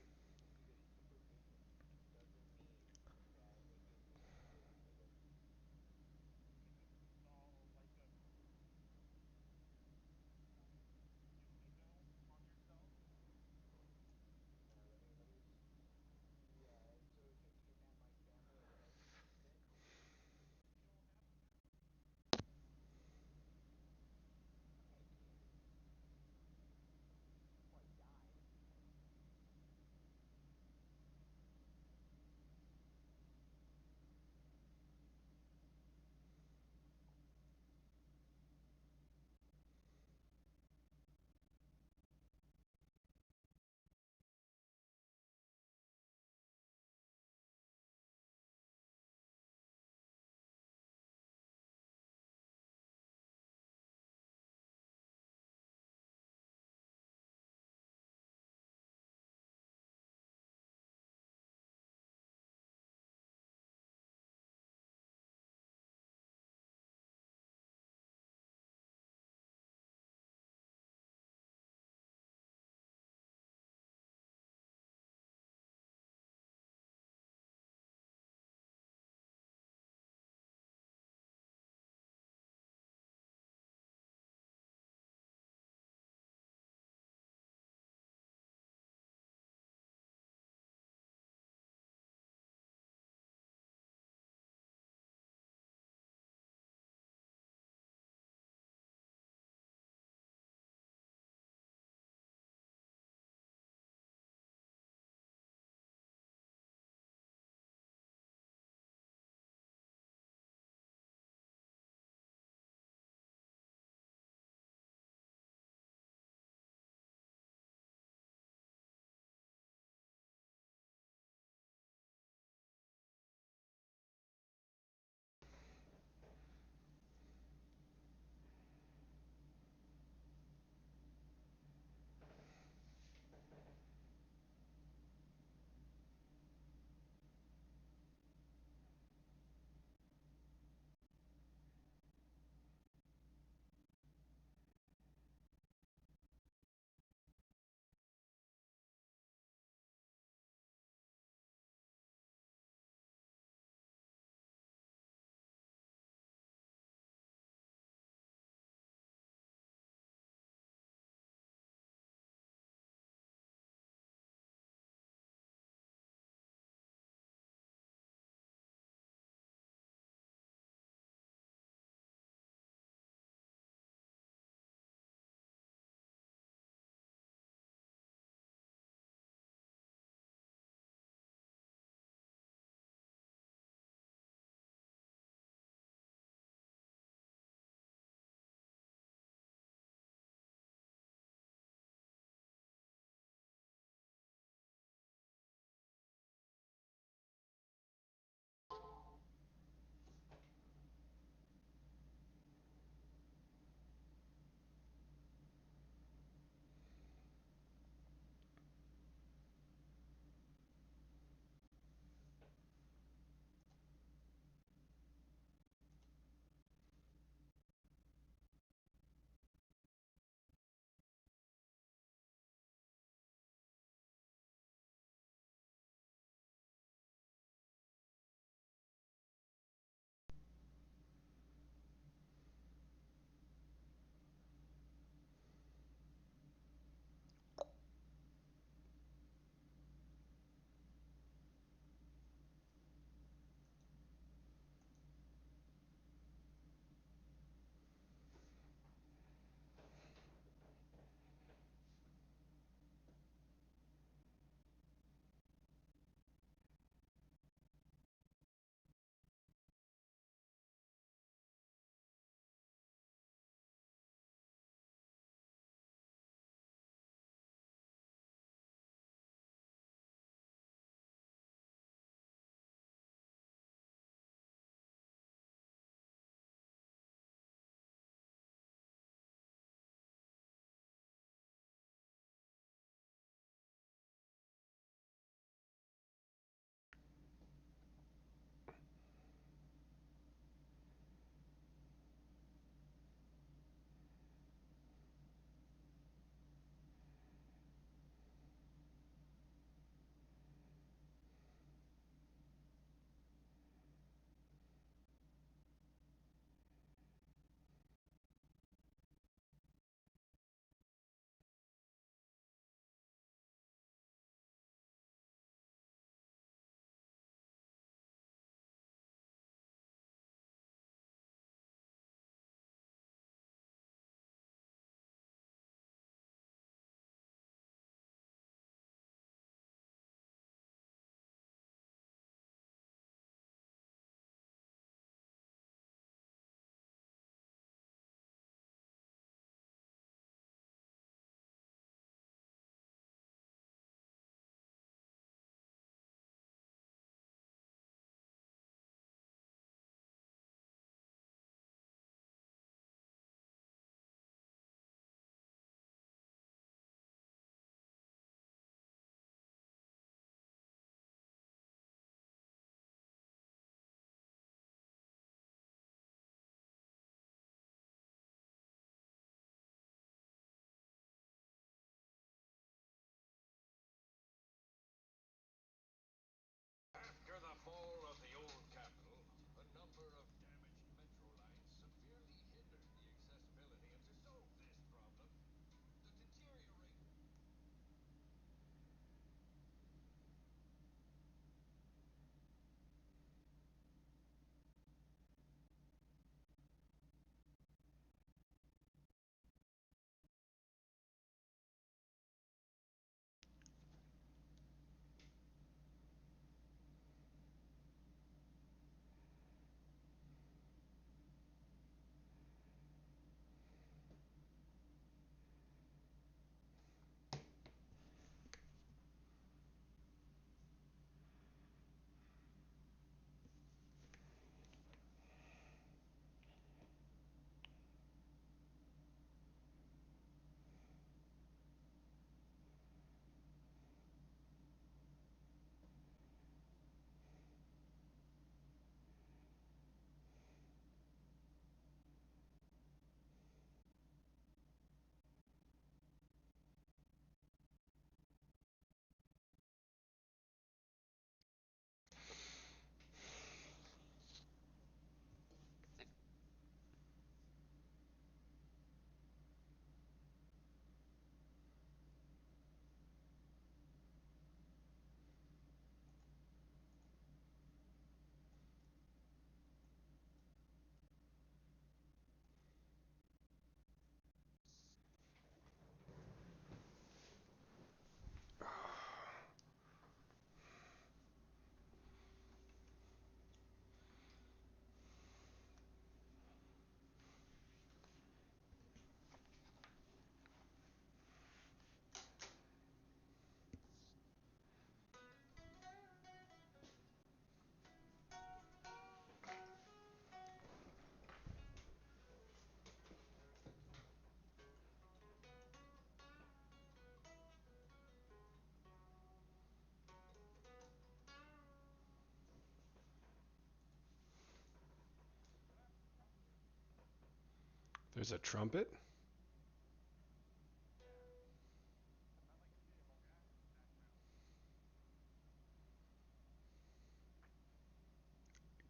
There's a trumpet?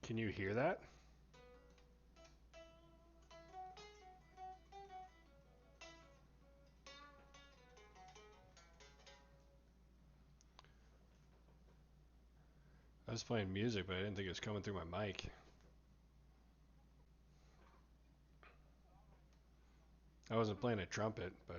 Can you hear that? I was playing music, but I didn't think it was coming through my mic. I wasn't playing a trumpet, but...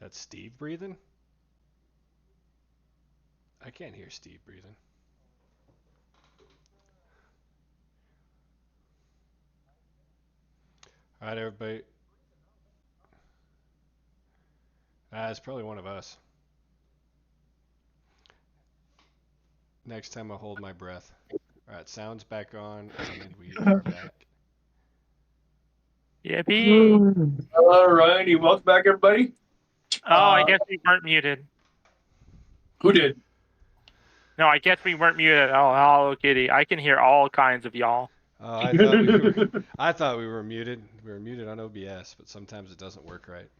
Is that Steve breathing? I can't hear Steve breathing. Alright, everybody. It's probably one of us. Next time I'll hold my breath. Alright, sound's back on, and we are back. Yippee! Alrighty, welcome back, everybody. Oh, I guess we weren't muted. Who did? No, I guess we weren't muted. Oh, Hello Kitty. I can hear all kinds of y'all. Oh, I thought we were muted. We were muted on OBS, but sometimes it doesn't work right.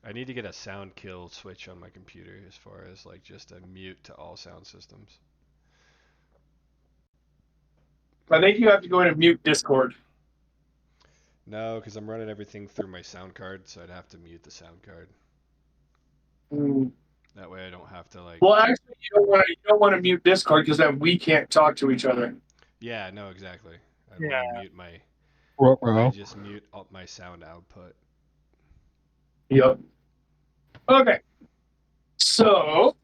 I need to get a sound kill switch on my computer as far as like just a mute to all sound systems. I think you have to go in and mute Discord. No, because I'm running everything through my sound card, so I'd have to mute the sound card. That way I don't have to like... Well, actually, you don't want to mute Discord because then we can't talk to each other. Yeah, no, exactly. I Yeah. want to mute my... I just mute my sound output. Yep. Okay. So,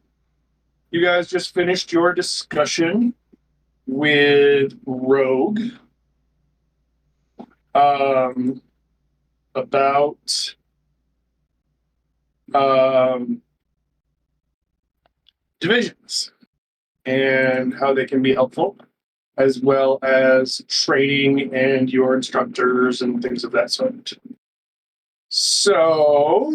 you guys just finished your discussion with Rogue about divisions and how they can be helpful, as well as training and your instructors and things of that sort. So,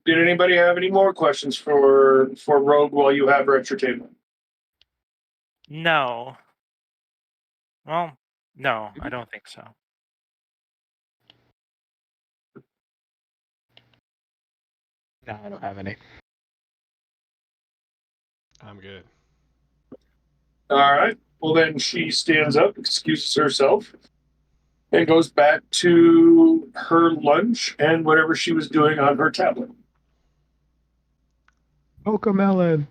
did anybody have any more questions for Rogue while you have her at your table? No. Well, no, I don't think so. No, I don't have any. I'm good. All right. Well, then she stands up, excuses herself, and goes back to her lunch and whatever she was doing on her tablet. Melon.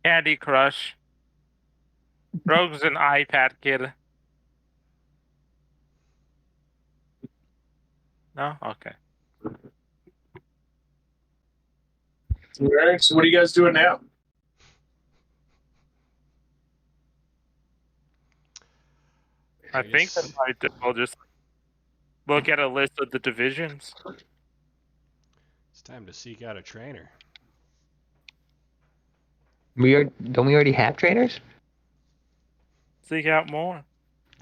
Candy Crush. Rogue's an iPad kid. No? Okay. All right. So, what are you guys doing now? I think that we'll just look at a list of the divisions. It's time to seek out a trainer. Don't we already have trainers? Seek out more.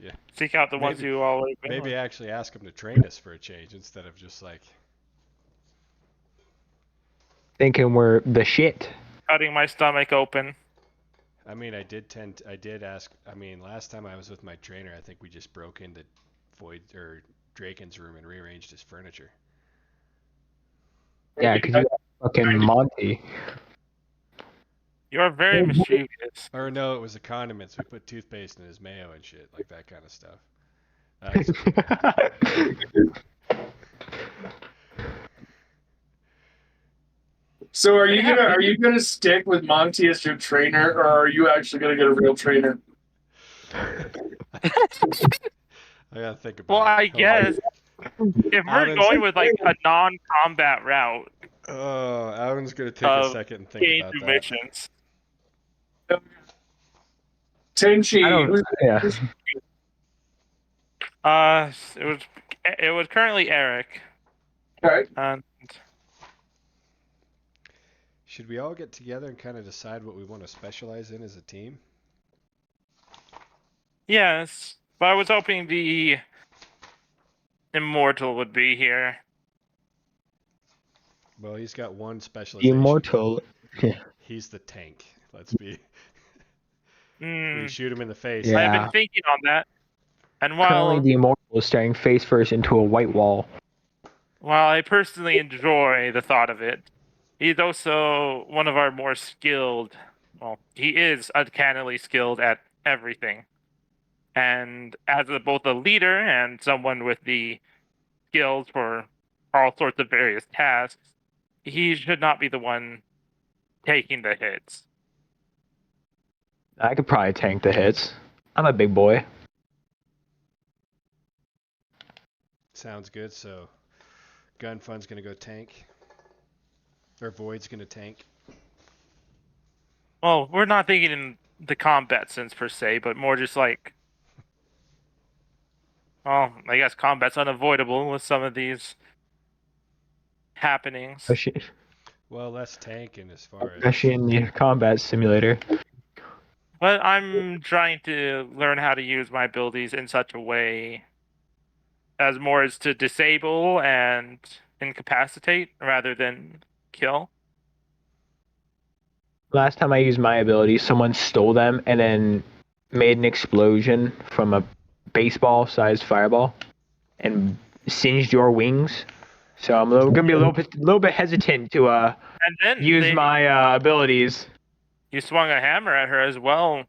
Yeah. Seek out the ones you already been Maybe with. actually ask them to train us for a change instead of just like... Thinking we're the shit. Cutting my stomach open. I mean, I did ask... I mean, last time I was with my trainer, I think we just broke into Draken's room and rearranged his furniture. Yeah, because you're fucking Monty. You're very mischievous. Or no, it was the condiments. We put toothpaste in his mayo and shit, like that kind of stuff. So, are you gonna stick with Monty as your trainer, or are you actually gonna get a real trainer? I gotta think about Well, it. I guess if we're going with like a non-combat route, Oh, Alan's gonna take a of second and think gain about through that. missions. I Tenchi, don't. Yeah. It was currently Eric. okay. And Should we all get together and kind of decide what we want to specialize in as a team? yes, but I was hoping the Immortal would be here. Well, he's got one specialization. Immortal. He's the tank. Let's be. We Hmm. shoot him in the face. Yeah. I've been thinking on that, and Currently, while the Immortal is staring face first into a white wall. while I personally enjoy the thought of it, he's also one of our more skilled. Well, he is uncannily skilled at everything, and as both a leader and someone with the skills for all sorts of various tasks, he should not be the one taking the hits. I could probably tank the hits. I'm a big boy. Sounds good. So, Gunfun's gonna go tank, or Void's gonna tank. Well, we're not thinking in the combat sense per se, but more just like, well, I guess combat's unavoidable with some of these happenings. Well, less tanking as far as. Especially in the combat simulator. But I'm trying to learn how to use my abilities in such a way as more as to disable and incapacitate rather than kill. Last time I used my ability, someone stole them and then made an explosion from a baseball-sized fireball and singed your wings. So I'm gonna be a little bit hesitant to And then use my abilities. you swung a hammer at her as well.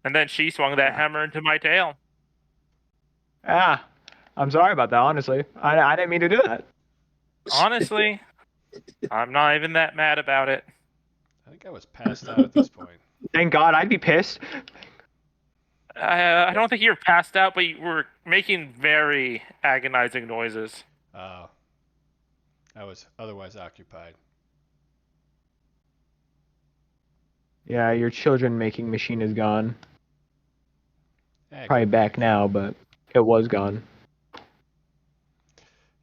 And then she swung that hammer into my tail. Ah, I'm sorry about that. Honestly, I didn't mean to do that. Honestly, I'm not even that mad about it. I think I was passed out at this point. Thank God, I'd be pissed. I don't think you were passed out, but you were making very agonizing noises. I was otherwise occupied. Yeah, your children making machine is gone. Heck, Probably back now, but it was gone.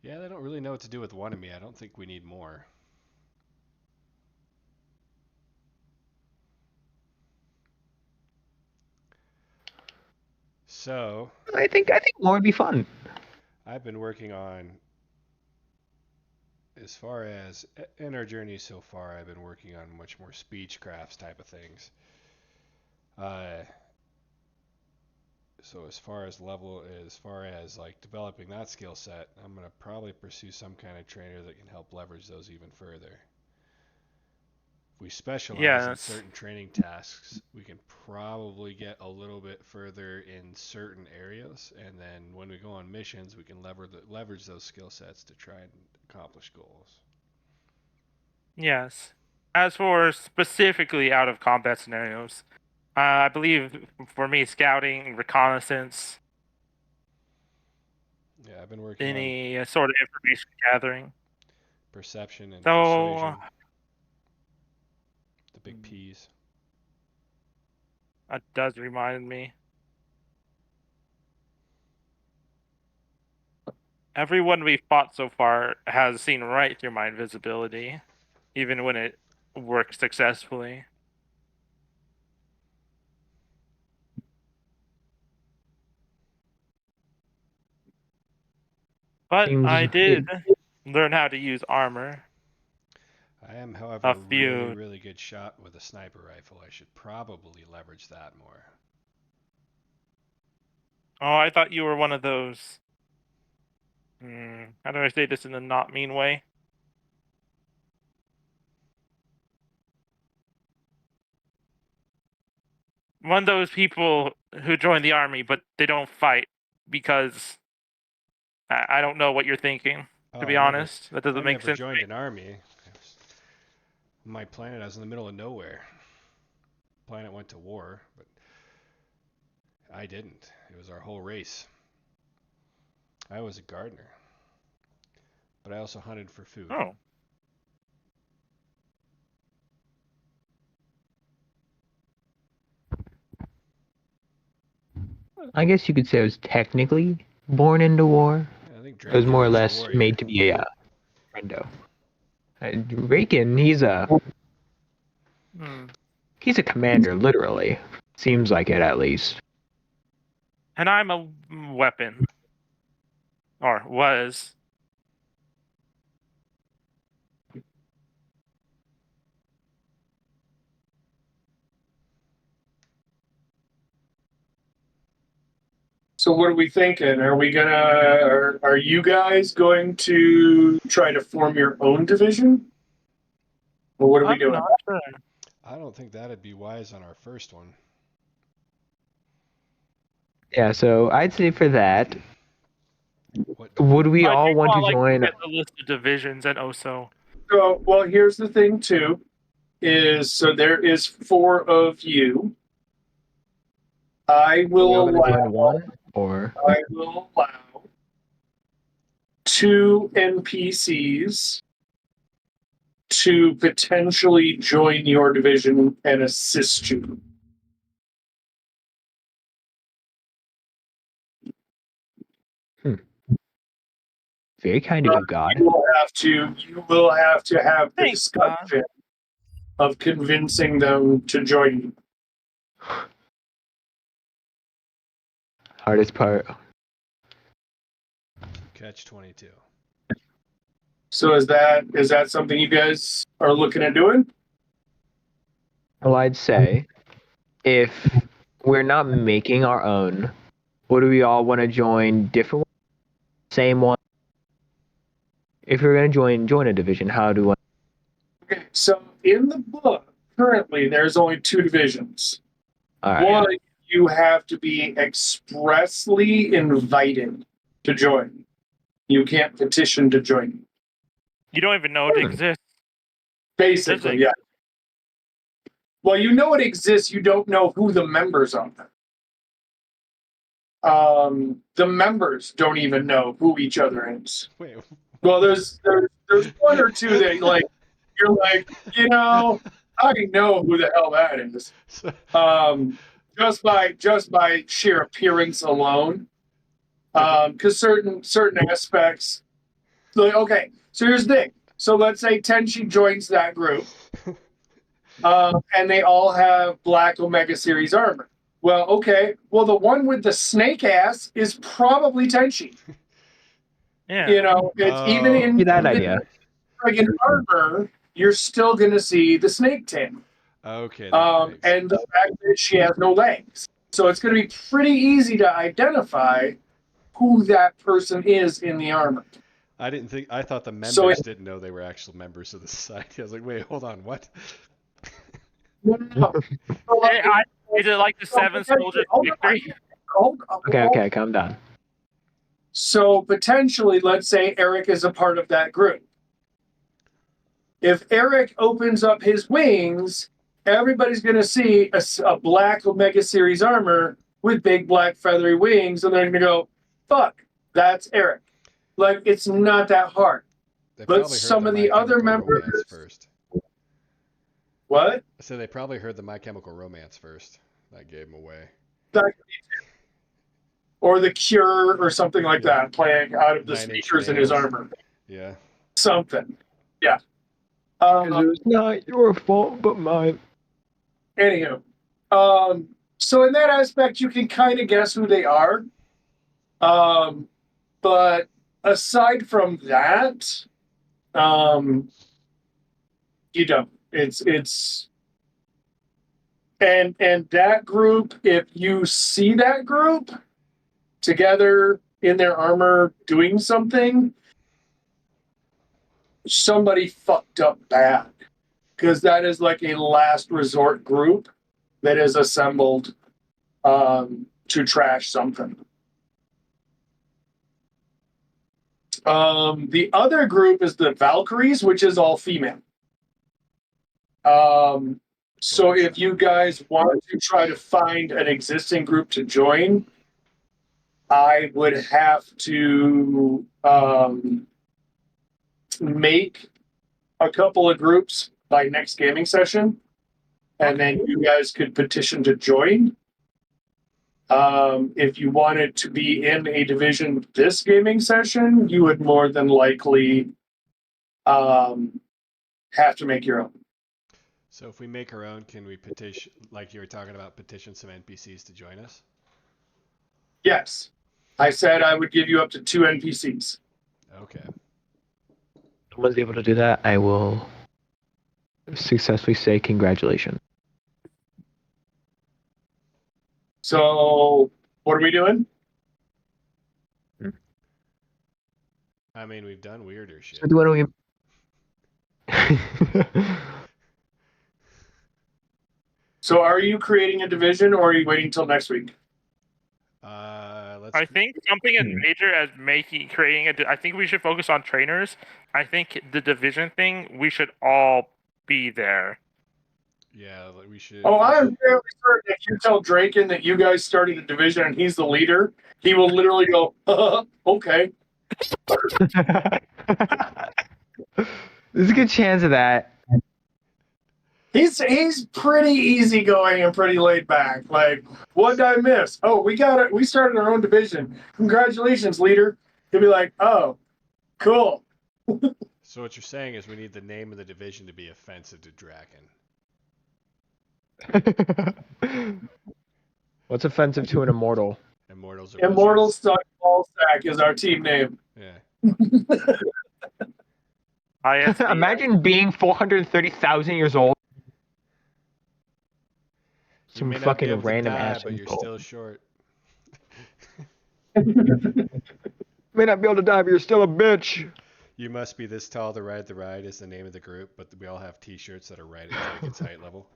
yeah, they don't really know what to do with one of me. I don't think we need more. So, I think more would be fun. I've been working on, as far as in our journey so far, I've been working on much more speechcrafts type of things. So as far as like developing that skill set, I'm gonna probably pursue some kind of trainer that can help leverage those even further. If we specialize in Yes. certain training tasks, we can probably get a little bit further in certain areas, and then when we go on missions, we can leverage those skill sets to try and accomplish goals. Yes. As for specifically out of combat scenarios, I believe for me, scouting, reconnaissance, Yeah, I've been working on any sort of information gathering. perception and So, persuasion, the big P's. that does remind me. Everyone we fought so far has seen right through my invisibility, even when it works successfully. But Seems I did learn how to use armor. I am, however, A a really, few. really good shot with a sniper rifle. I should probably leverage that more. Oh, I thought you were one of those. How do I say this in a not mean way? One of those people who join the army, but they don't fight because I don't know what you're thinking. Oh, To be honest, that doesn't I make never sense. joined an army. My planet, I was in the middle of nowhere. Planet went to war, but I didn't. It was our whole race. I was a gardener, but I also hunted for food. Oh, I guess you could say I was technically born into war. I think It was more or Draken's a less warrior. made to be a friendo. Raken, Hmm. he's a commander, literally. Seems like it, at least. And I'm a weapon. Or was. So what are we thinking? Are you guys going to try to form your own division? Or what are we I'm doing? not sure. I don't think that'd be wise on our first one. Yeah, so I'd say for that, What? would we I all do want to want like join? to get the list of divisions and also. So, well, here's the thing too, so there is 4 of you. Are we all going to join one, or I will allow 2 NPCs to potentially join your division and assist you. very kind of you, God? You will have to have the Thanks, God. discussion of convincing them to join you. Hardest part. Catch 22. So is that something you guys are looking at doing? Well, I'd say if we're not making our own, would we all want to join different ones? Same one? If you're going to join a division, how do I? Okay, so in the book, currently there's only 2 divisions. All right. One, you have to be expressly invited to join. You can't petition to join. You don't even know it exists. Basically, yeah. Well, you know it exists, you don't know who the members are. The members don't even know who each other is. Wait. Well, there's 1 or 2 that like you're like, I know who the hell that is. Just by sheer appearance alone. Because certain aspects, like, okay, so here's the thing. So let's say Tenchi joins that group, and they all have black Omega Series armor. Well, okay. Well, the one with the snake ass is probably Tenchi. Yeah. It's even in That idea. dragon armor, you're still gonna see the snake tail. Okay. That makes And the sense. fact that she has no legs. So it's gonna be pretty easy to identify who that person is in the armor. I thought the members So didn't know they were actual members of the society. I was like, wait, hold on, what? No. Is it like the 7 Soldiers Victory? Okay, calm down. So potentially, let's say Eric is a part of that group. If Eric opens up his wings, everybody's going to see a black Omega Series armor with big black feathery wings, and they're going to go, fuck, that's Eric. Like, it's not that hard. They But probably heard some the of My the other Chemical Romance members. first. What? So they probably heard the My Chemical Romance first. That gave them away. Or the Cure or something like Yeah. that playing out of the 9 Inch speakers in his Nails. armor. Yeah. Something. Yeah. It's not your fault, but mine. Anywho. So in that aspect, you can kind of guess who they are. But aside from that, you don't. It's and that group, if you see that group together in their armor doing something, somebody fucked up bad. Because that is like a last resort group that is assembled to trash something. The other group is the Valkyries, which is all female. So if you guys want to try to find an existing group to join, I would have to make a couple of groups by next gaming session, and then you guys could petition to join. If you wanted to be in a division this gaming session, you would more than likely have to make your own. So if we make our own, can we petition, like you were talking about, petition some NPCs to join us? Yes. I said I would give you up to 2 NPCs. Okay. If someone's able to do that, I will successfully say congratulations. So, what are we doing? I mean, we've done weirder shit. So what do we? So, are you creating a division or are you waiting till next week? Let's. I think something as major as creating a. I think we should focus on trainers. I think the division thing, we should all be there. Yeah, we should. Oh, I'm fairly certain if you tell Draken that you guys started a division and he's the leader, he will literally go, okay. There's a good chance of that. He's pretty easygoing and pretty laid back. Like, what did I miss? Oh, we got it. We started our own division. Congratulations, leader. He'll be like, oh, cool. So what you're saying is we need the name of the division to be offensive to Draken. What's offensive to an immortal? Immortals. Immortal Stuck Ballsack is our team name. Yeah. Imagine being 430,000 years old. You may Some not be fucking able to random die, ass but you're insult. still short. May not be able to die, but you're still a bitch. You must be this tall to ride the ride is the name of the group, but we all have T-shirts that are right at Draken's height level.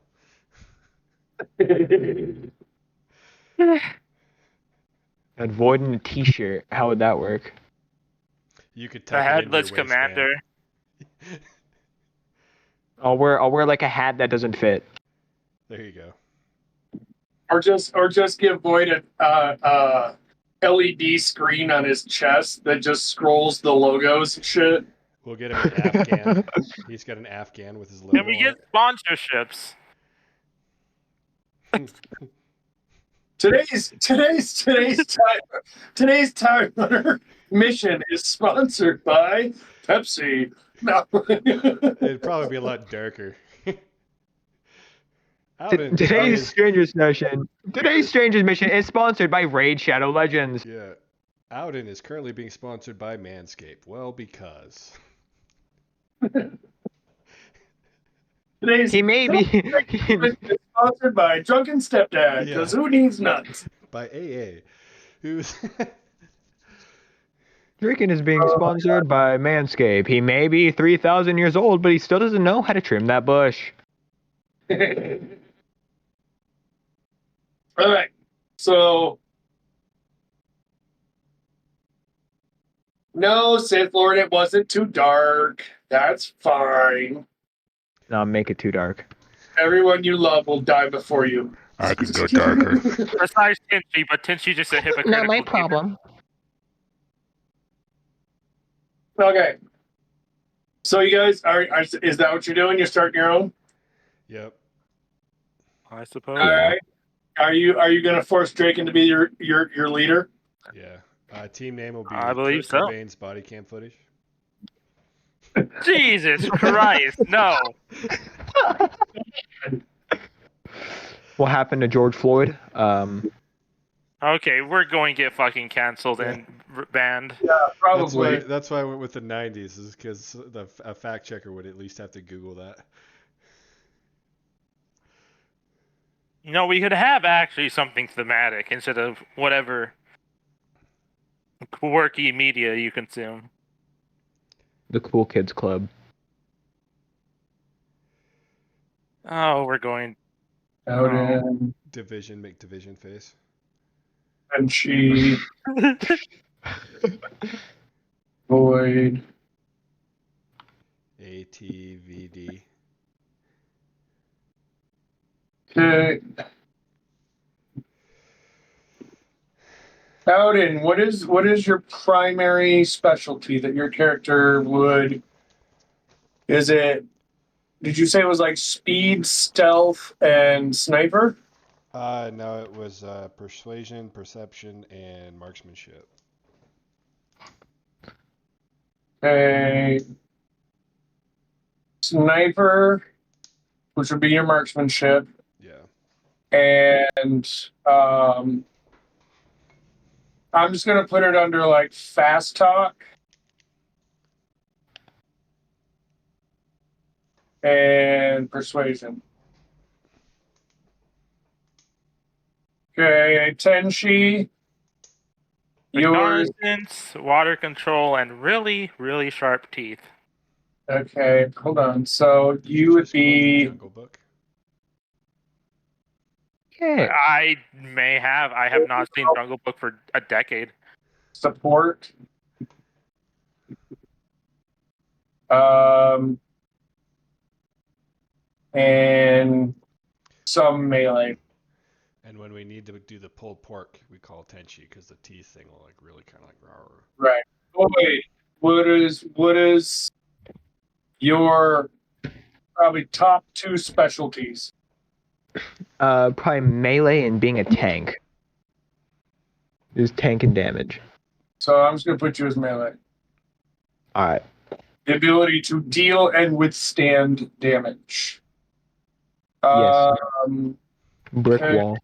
Avoiding a T-shirt. How would that work? You could The tuck it into headless your waistband. commander. I'll wear like a hat that doesn't fit. There you go. Or just give Void a LED screen on his chest that just scrolls the logos and shit. We'll get him an Afghan. He's got an Afghan with his logo. Can we get on sponsorships? Today's Time Runner mission is sponsored by Pepsi. No. It'd probably be a lot darker. Today's Strangers mission is sponsored by Raid Shadow Legends. Yeah. Outden is currently being sponsored by Manscaped. Well, because. He may be sponsored by Drunken Stepdad, because who needs nuts? By AA. Who's. Draken is being sponsored by Manscaped. He may be 3,000 years old, but he still doesn't know how to trim that bush. All right. So, no, Sith Lord, it wasn't too dark. That's fine. No, make it too dark. Everyone you love will die before you. I could go darker. Besides Tinchy, but Tinchy just a hypocritical. Not my problem. Okay. So you guys is that what you're doing? You're starting your own? Yep. I suppose. All right. Are you gonna force Draken to be your leader? Yeah. Team name will be I believe Kurt so. Cobain's body cam footage. Jesus Christ, no. What happened to George Floyd? Okay, we're going to get fucking canceled and banned. Yeah, probably. That's why I went with the 90s, is because a fact checker would at least have to Google that. You know, we could have actually something thematic instead of whatever quirky media you consume. The Cool Kids Club. Oh, we're going. Outden Division, make division face. and she Void. ATVD. Okay. Outden, what is your primary specialty that your character would? Is it? Did you say it was like speed, stealth, and sniper? No, it was persuasion, perception, and marksmanship. Okay. Sniper, which would be your marksmanship, Yeah. and I'm just gonna put it under like fast talk and persuasion. Okay, Tenshi, yours. Reconnaissance, water control, and really, really sharp teeth. Okay, hold on. So you would Just quote the be Jungle Book. Yeah. I may have. I have not seen Jungle Book for a decade. support. Um, and some melee. And when we need to do the pulled pork, we call Tenchi because the teeth thing will like really kind of like rawr. Right. Oh wait, what is your probably top two specialties? Probably melee and being a tank. Just tank and damage. So I'm just gonna put you as melee. All right. The ability to deal and withstand damage. Yes. Brick okay. wall.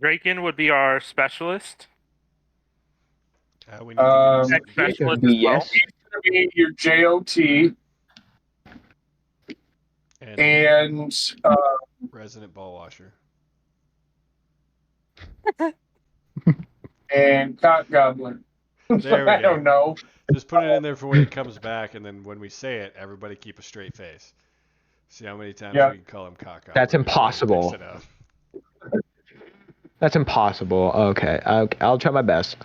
Draken would be our specialist. We need to Tech get specialist be as well. yes. He's gonna be your JOT and resident ball washer. and cock goblin. There we I go. don't know. Just put it in there for when he comes back, and then when we say it, everybody keep a straight face. See how many times Yeah. we can call him cock. That's impossible. That's impossible. Okay. I'll try my best.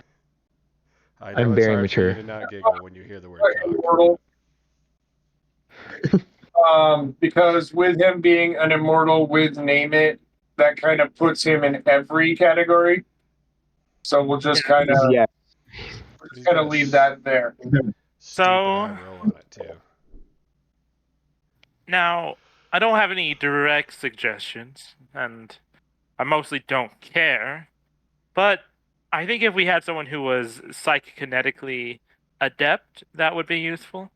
I know I'm it's very hard for you mature. to not giggle when you hear the word cock. Immortal. Because with him being an immortal with name it, that kind of puts him in every category. So we'll just kind of Yeah. leave that there. Stupid So- high roll on it too. Now, I don't have any direct suggestions, and I mostly don't care. But I think if we had someone who was psychokinetically adept, that would be useful.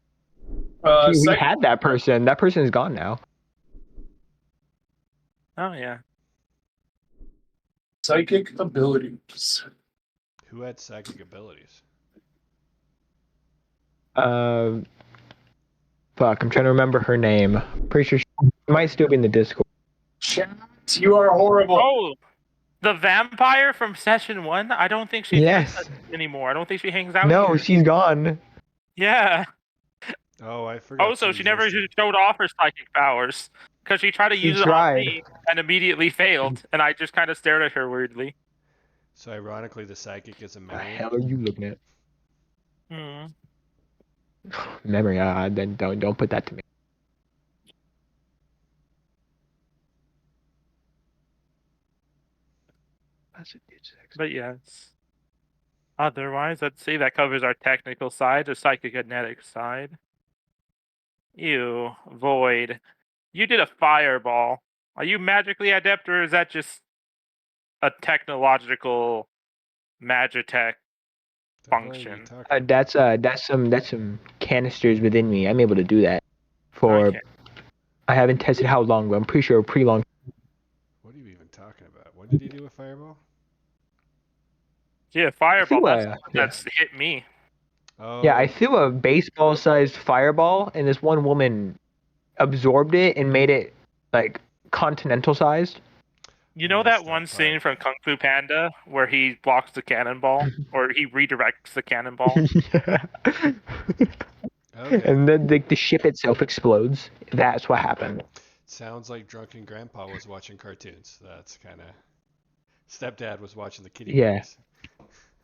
we Psychic, had that person. That person is gone now. Oh yeah. psychic abilities. Who had psychic abilities? Fuck. I'm trying to remember her name. Pretty sure she might still be in the Discord. Chat, you are horrible. Oh, the vampire from session 1? I don't think she's Yes. with us anymore. I don't think she hangs out No, here. she's gone. Yeah. Oh, I forgot. Also, she never showed off her psychic powers because she tried to She use it tried. on me and immediately failed, and I just kind of stared at her weirdly. So ironically, the psychic is a What the memory. hell are you looking at? Hmm. Memory. Then don't put that to me. But yes. Otherwise, let's see. That covers our technical side, the psychokinetic side. You, Void. You did a fireball. Are you magically adept, or is that just a technological magitech The hell are you function? talking That's some canisters within me. I'm able to do that. For Okay. I haven't tested how long, but I'm pretty sure pretty long. What are you even talking about? What did he do with fireball? Yeah, fireball. Yeah. That's hit me. Oh, Yeah, I threw a baseball-sized fireball, and this one woman absorbed it and made it like continental-sized. You I know missed that one that scene part. from Kung Fu Panda where he blocks the cannonball, or he redirects the cannonball? Okay. And then the ship itself explodes. That's what happened. Sounds like drunken grandpa was watching cartoons. That's kind of. Stepdad was watching the kitty Yeah. movies.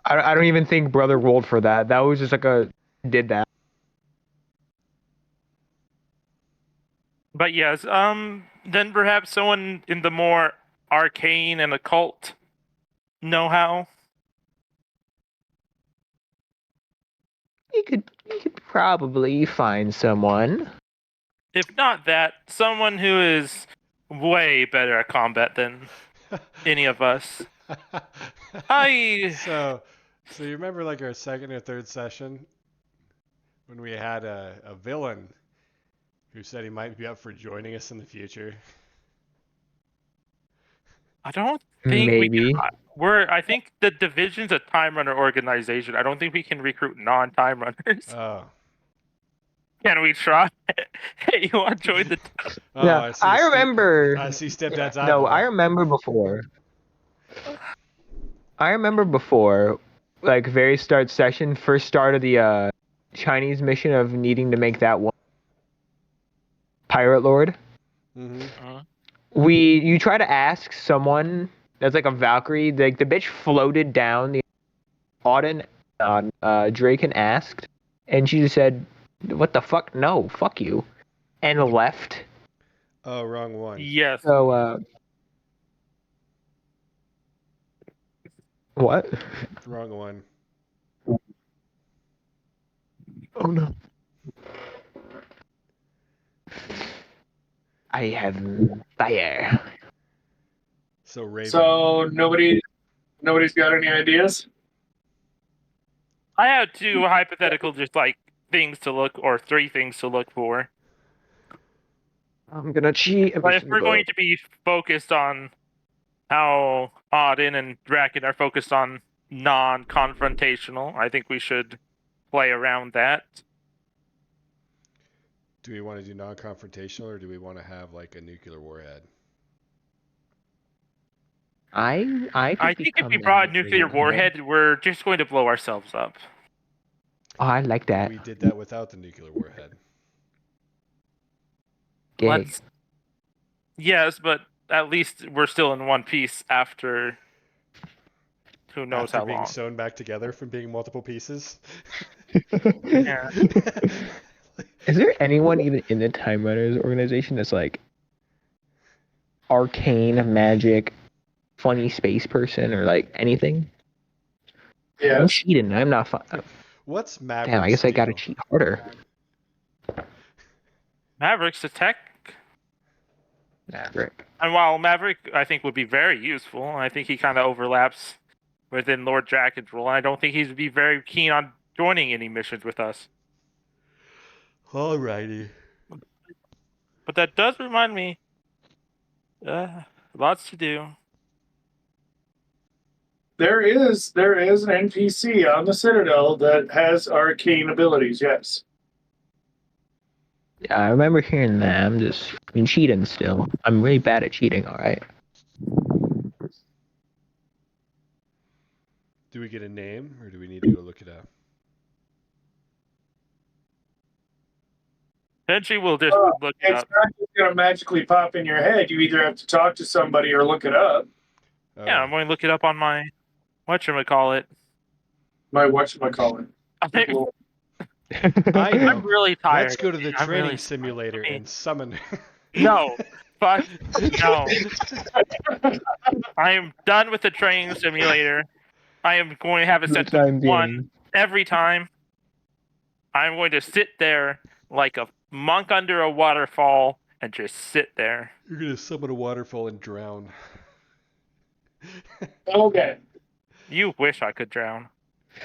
I don't even think brother rolled for that. That was just like did that. But yes, then perhaps someone in the more arcane and occult know-how. You could probably find someone. If not that, someone who is way better at combat than any of us. I So you remember like our second or third session when we had a villain who said he might be up for joining us in the future? don't think we can. Maybe. I think the division's a time runner organization. I don't think we can recruit non-time runners. Oh. Can we try? Hey, you want to join the? Oh, Yeah, I see. I remember. I see stepdad's No, I eyeball. remember before. I remember before, like very start session, first start of the Chinese mission of needing to make that one pirate lord. Mm-hmm. You try to ask someone that's like a Valkyrie, like the bitch floated down the Auden, Drake and asked, and she just said, "What the fuck? No, fuck you," and left. Oh, wrong one. Yes. So what? Wrong one. Oh no. I have fire. So Raven. So nobody's got any ideas? I have two hypothetical, just like things to look, or three things to look for. I'm gonna cheat. But if we're going to be focused on how Auden and Draken are focused on non-confrontational, I think we should play around that. Do we want to do non-confrontational, or do we want to have like a nuclear warhead? I think if we brought a nuclear warhead, we're just going to blow ourselves up. Oh, I like that. We did that without the nuclear warhead. Gay. Yes, but at least we're still in one piece after who knows After how being long. sewn back together from being multiple pieces. Yeah. Is there anyone even in the Time Runners organization that's like arcane, magic, funny space person, or like anything? Yeah. I'm cheating. I'm not fun. What's Maverick? Damn, I guess I gotta cheat harder. Maverick's a tech. Maverick. And while Maverick, I think, would be very useful, I think he kind of overlaps within Lord Draken's role. And I don't think he'd be very keen on joining any missions with us. Alrighty. But that does remind me, lots to do. There is an NPC on the Citadel that has arcane abilities, yes. Yeah, I remember hearing that. I'm cheating still. I'm really bad at cheating, alright? Do we get a name, or do we need to go look it up? Eventually, we'll just look it It's up. not just going to magically pop in your head. You either have to talk to somebody or look it up. Oh. Yeah, I'm going to look it up on my whatchamacallit. My whatchamacallit. I think I know. I'm really tired. Let's go to the I'm training really simulator sorry. and summon. No, fuck no. I am done with the training simulator. I am going to have it set to one every time. I'm going to sit there like a monk under a waterfall and just sit there. You're gonna summon a waterfall and drown. Okay. You wish I could drown.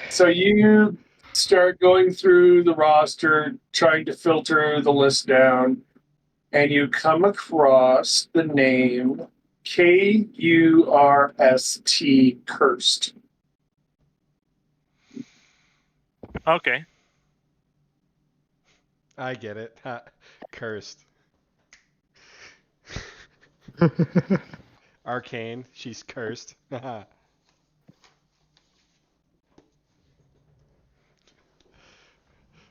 So you start going through the roster, trying to filter the list down, and you come across the name Kurst. Cursed. Okay. I get it. Ha. Cursed. Arcane. She's cursed.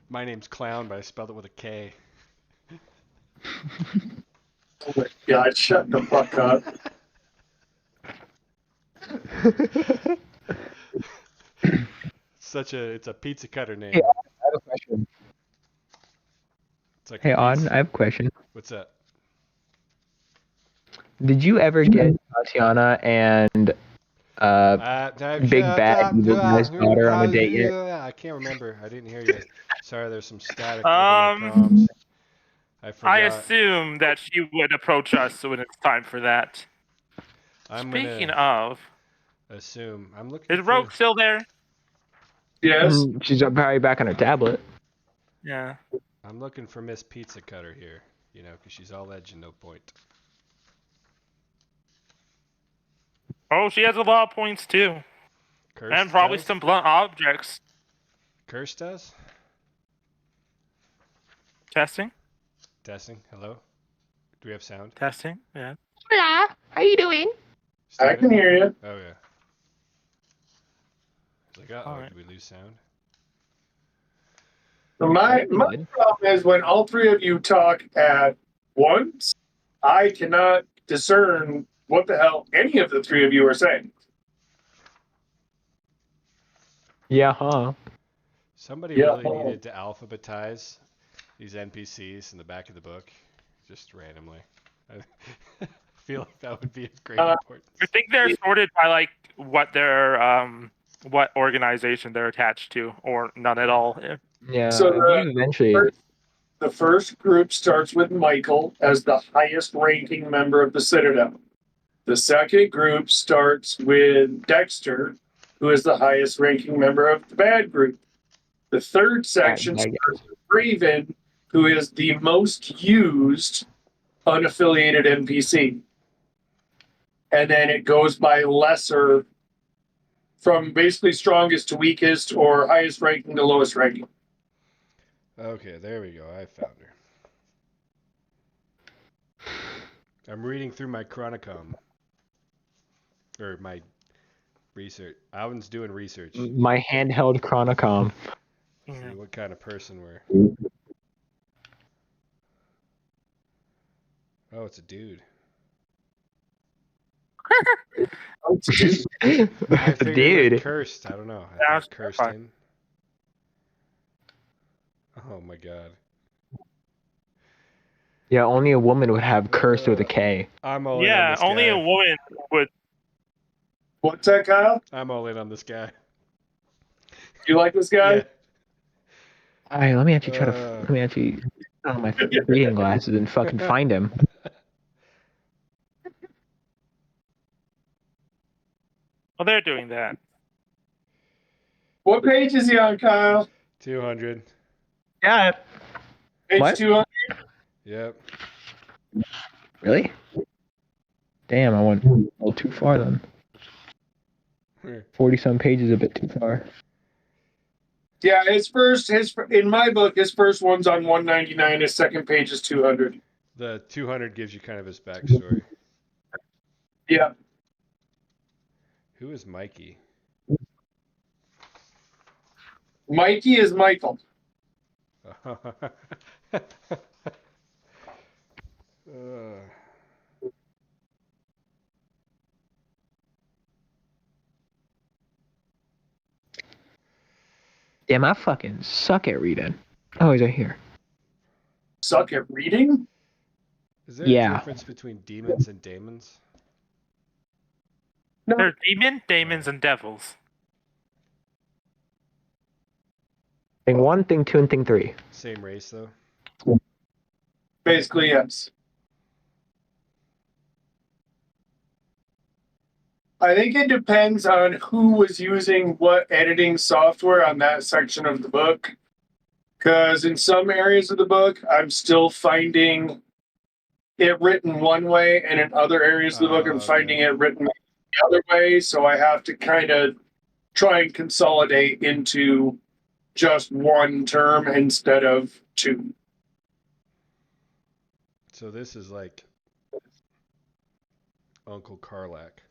My name's Clown, but I spelled it with a K. Oh my God, shut the fuck up. It's a pizza cutter name. Hey, I have a question. It's like Hey, pizza. Auden, I have a question. What's that? Did you ever get Tatiana and Big Bad Evil Guy's daughter on a date yet? I can't remember. I didn't hear you. Sorry, there's some static over my comms. I forgot. I assume that she would approach us when it's time for that. I'm Speaking gonna of, assume I'm looking is for. Rogue still there? Yes. She's probably back on her tablet. Yeah. I'm looking for Miss Pizza Cutter here. You know, because she's all edge and no point. Oh, she has a lot of points too, Curse and probably does? some blunt objects. Curse does? Testing, Testing. Hello? Do we have sound? testing. Yeah. Hola, how you doing? I Steven? can hear you. Oh, yeah. Like, All uh-oh, right. did we lose sound? So my problem is when all three of you talk at once, I cannot discern what the hell any of the three of you are saying. Yeah, huh? Somebody Yeah. really needed to alphabetize these NPCs in the back of the book, just randomly. I feel like that would be of great importance. I think they're sorted by like what organization they're attached to, or none at all. Yeah, So I believe eventually. the first group starts with Michael as the highest ranking member of the Citadel. The second group starts with Dexter, who is the highest ranking member of the bad group. The third section Bad guy. starts with Raven, who is the most used unaffiliated NPC. And then it goes by lesser from basically strongest to weakest or highest ranking to lowest ranking. Okay, there we go. I found her. I'm reading through my Chronicom. Or my research. Alvin's doing research. My handheld Chronicom. See what kind of person we're. Oh, it's a dude. I figured like Dude. cursed. I don't know. I That's thought cursed fine. in. Oh my god. Yeah, only a woman would have cursed with a K. I'm all in on Yeah, this only a guy. woman would. What's that, Kyle? I'm all in on this guy. You like this guy? Yeah. All right, let me actually put on my reading glasses and fucking find him. Well, they're doing that. What page is he on, Kyle? 200. Yeah. Page What? 200? Yep. Really? Damn, I went a little too far then. Here. 40-some pages a bit too far. Yeah, in my book, his first one's on 199. His second page is 200. The 200 gives you kind of his backstory. Yeah. Who is Mikey? Mikey is Michael. Damn, I fucking suck at reading. Oh, he's right here. Suck at reading? Is there a Yeah. difference between demons and daemons? No. They're demons, and devils. Thing 1, thing 2, and thing 3. Same race though? Basically, yes. I think it depends on who was using what editing software on that section of the book. Because in some areas of the book, I'm still finding it written one way, and in other areas of the book, I'm finding it written the other way. So I have to kind of try and consolidate into just one term instead of two. So this is like Uncle Carlac.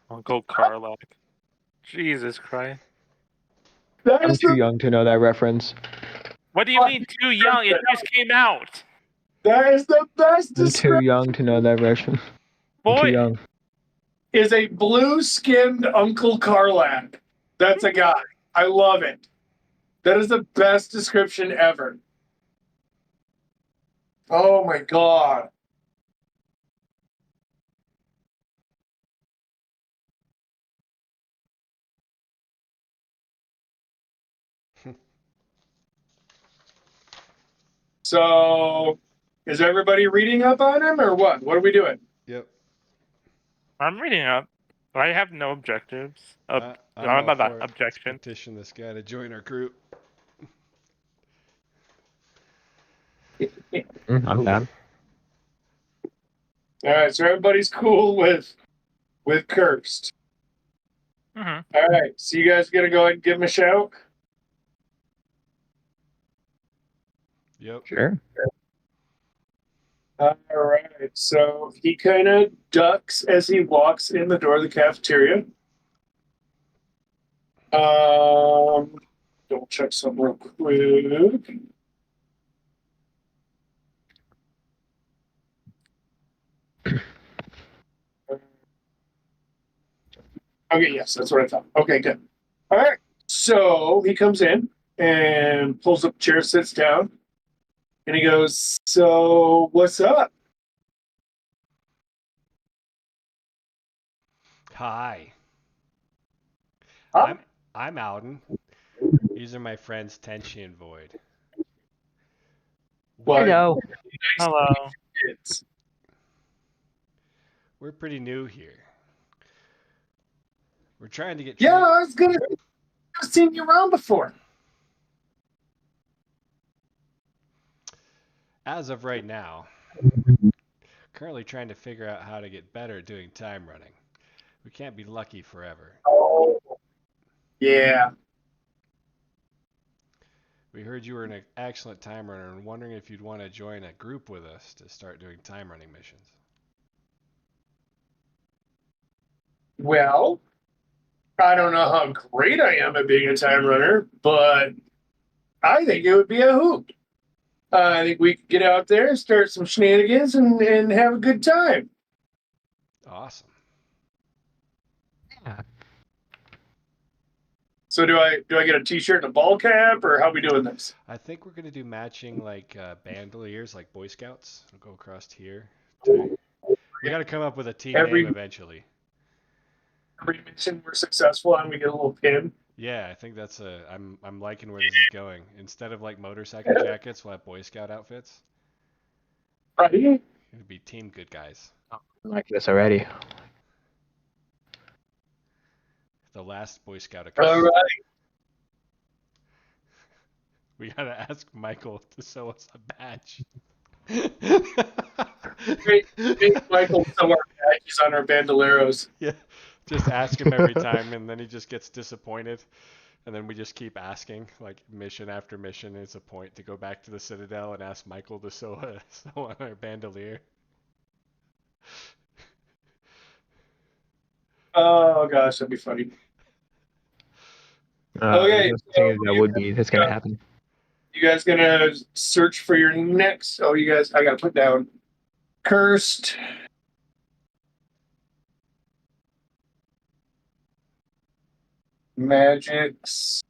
Uncle Carlac. Jesus Christ. I'm too young to know that reference. What do you mean too young? It just came out. That is the best I'm too description. young to know that reference. I'm too Boy, young. Is a blue-skinned Uncle Carlac. That's a guy. I love it. That is the best description ever. Oh my god. So, is everybody reading up on him or what? What are we doing? Yep. I'm reading up. I have no objectives. I'm all for it. Let's Objection. petition this guy to join our group. I'm down. All right, so everybody's cool with Cursed. Mm-hmm. All right, so you guys gonna go ahead and give him a shout? Yep. Sure. All right, so he kind of ducks as he walks in the door of the cafeteria. Double check something real quick. Okay, yes, that's what I thought. Okay, good. All right, so he comes in and pulls up a chair, sits down, and he goes, "So what's up?" Hi. Huh? I'm Alden. These are my friends Tenchi and Void. What? Hello. Hello. It's We're pretty new here. We're trying to get yeah, trained. I was gonna. I've seen you around before. As of right now, currently trying to figure out how to get better at doing time running. We can't be lucky forever. Oh, yeah. We heard you were an excellent time runner and wondering if you'd want to join a group with us to start doing time running missions. Well, I don't know how great I am at being a time runner, but I think it would be a hoot. I think we could get out there and start some shenanigans and have a good time. Awesome. So do I get a T-shirt and a ball cap, or how are we doing this? I think we're gonna do matching like bandoliers, like Boy Scouts. We'll go across here. We got to come up with a team Every name eventually. mission we're successful on, we get a little pin. Yeah, I think that's a. I'm liking where this is going. Instead of like motorcycle jackets, we'll have Boy Scout outfits. Right? It'd be Team Good Guys. I like this already. The last Boy Scout. All right. We gotta ask Michael to sew us a badge. Great, Michael, sew our badges on our bandoleros. Yeah, just ask him every time, and then he just gets disappointed. And then we just keep asking, like mission after mission. It's a point to go back to the Citadel and ask Michael to sew on our bandolier. Oh gosh, that'd be funny. Okay, That's gonna happen. You guys gonna search for your next? Oh, you guys, I gotta put down Cursed. Magics.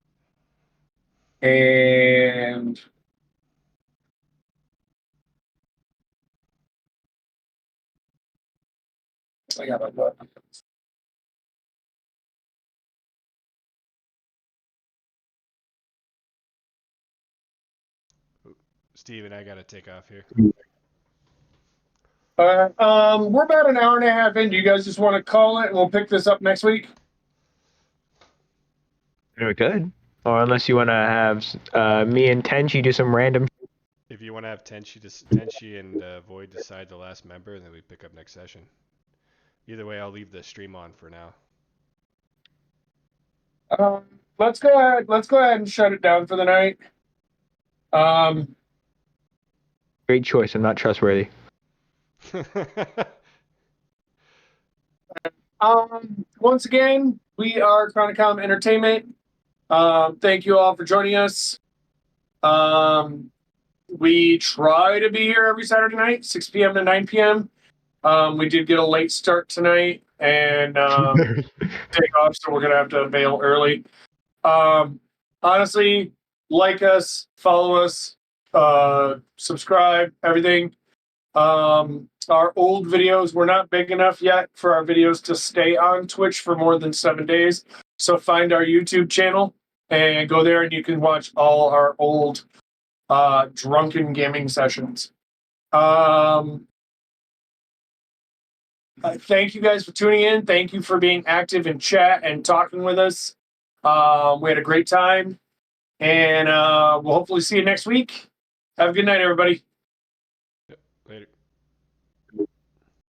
And I got my book. Steven, I gotta take off here. We're about an hour and a half in. Do you guys just want to call it and we'll pick this up next week? We could. Or unless you want to have me and Tenchi do some random. If you want to have Tenchi and Void decide the last member, and then we pick up next session. Either way, I'll leave the stream on for now. Let's go ahead. Let's go ahead and shut it down for the night. Great choice. I'm not trustworthy. Once again, we are Chronicom Entertainment. Thank you all for joining us. We try to be here every Saturday night, 6 p.m. to 9 p.m. We did get a late start tonight and take off, so we're gonna have to bail early. Honestly, like us, follow us, subscribe, everything. Our old videos were not big enough yet for our videos to stay on Twitch for more than 7 days. So find our YouTube channel and go there and you can watch all our old drunken gaming sessions. Thank you guys for tuning in. Thank you for being active in chat and talking with us. We had a great time, and we'll hopefully see you next week. Have a good night, everybody.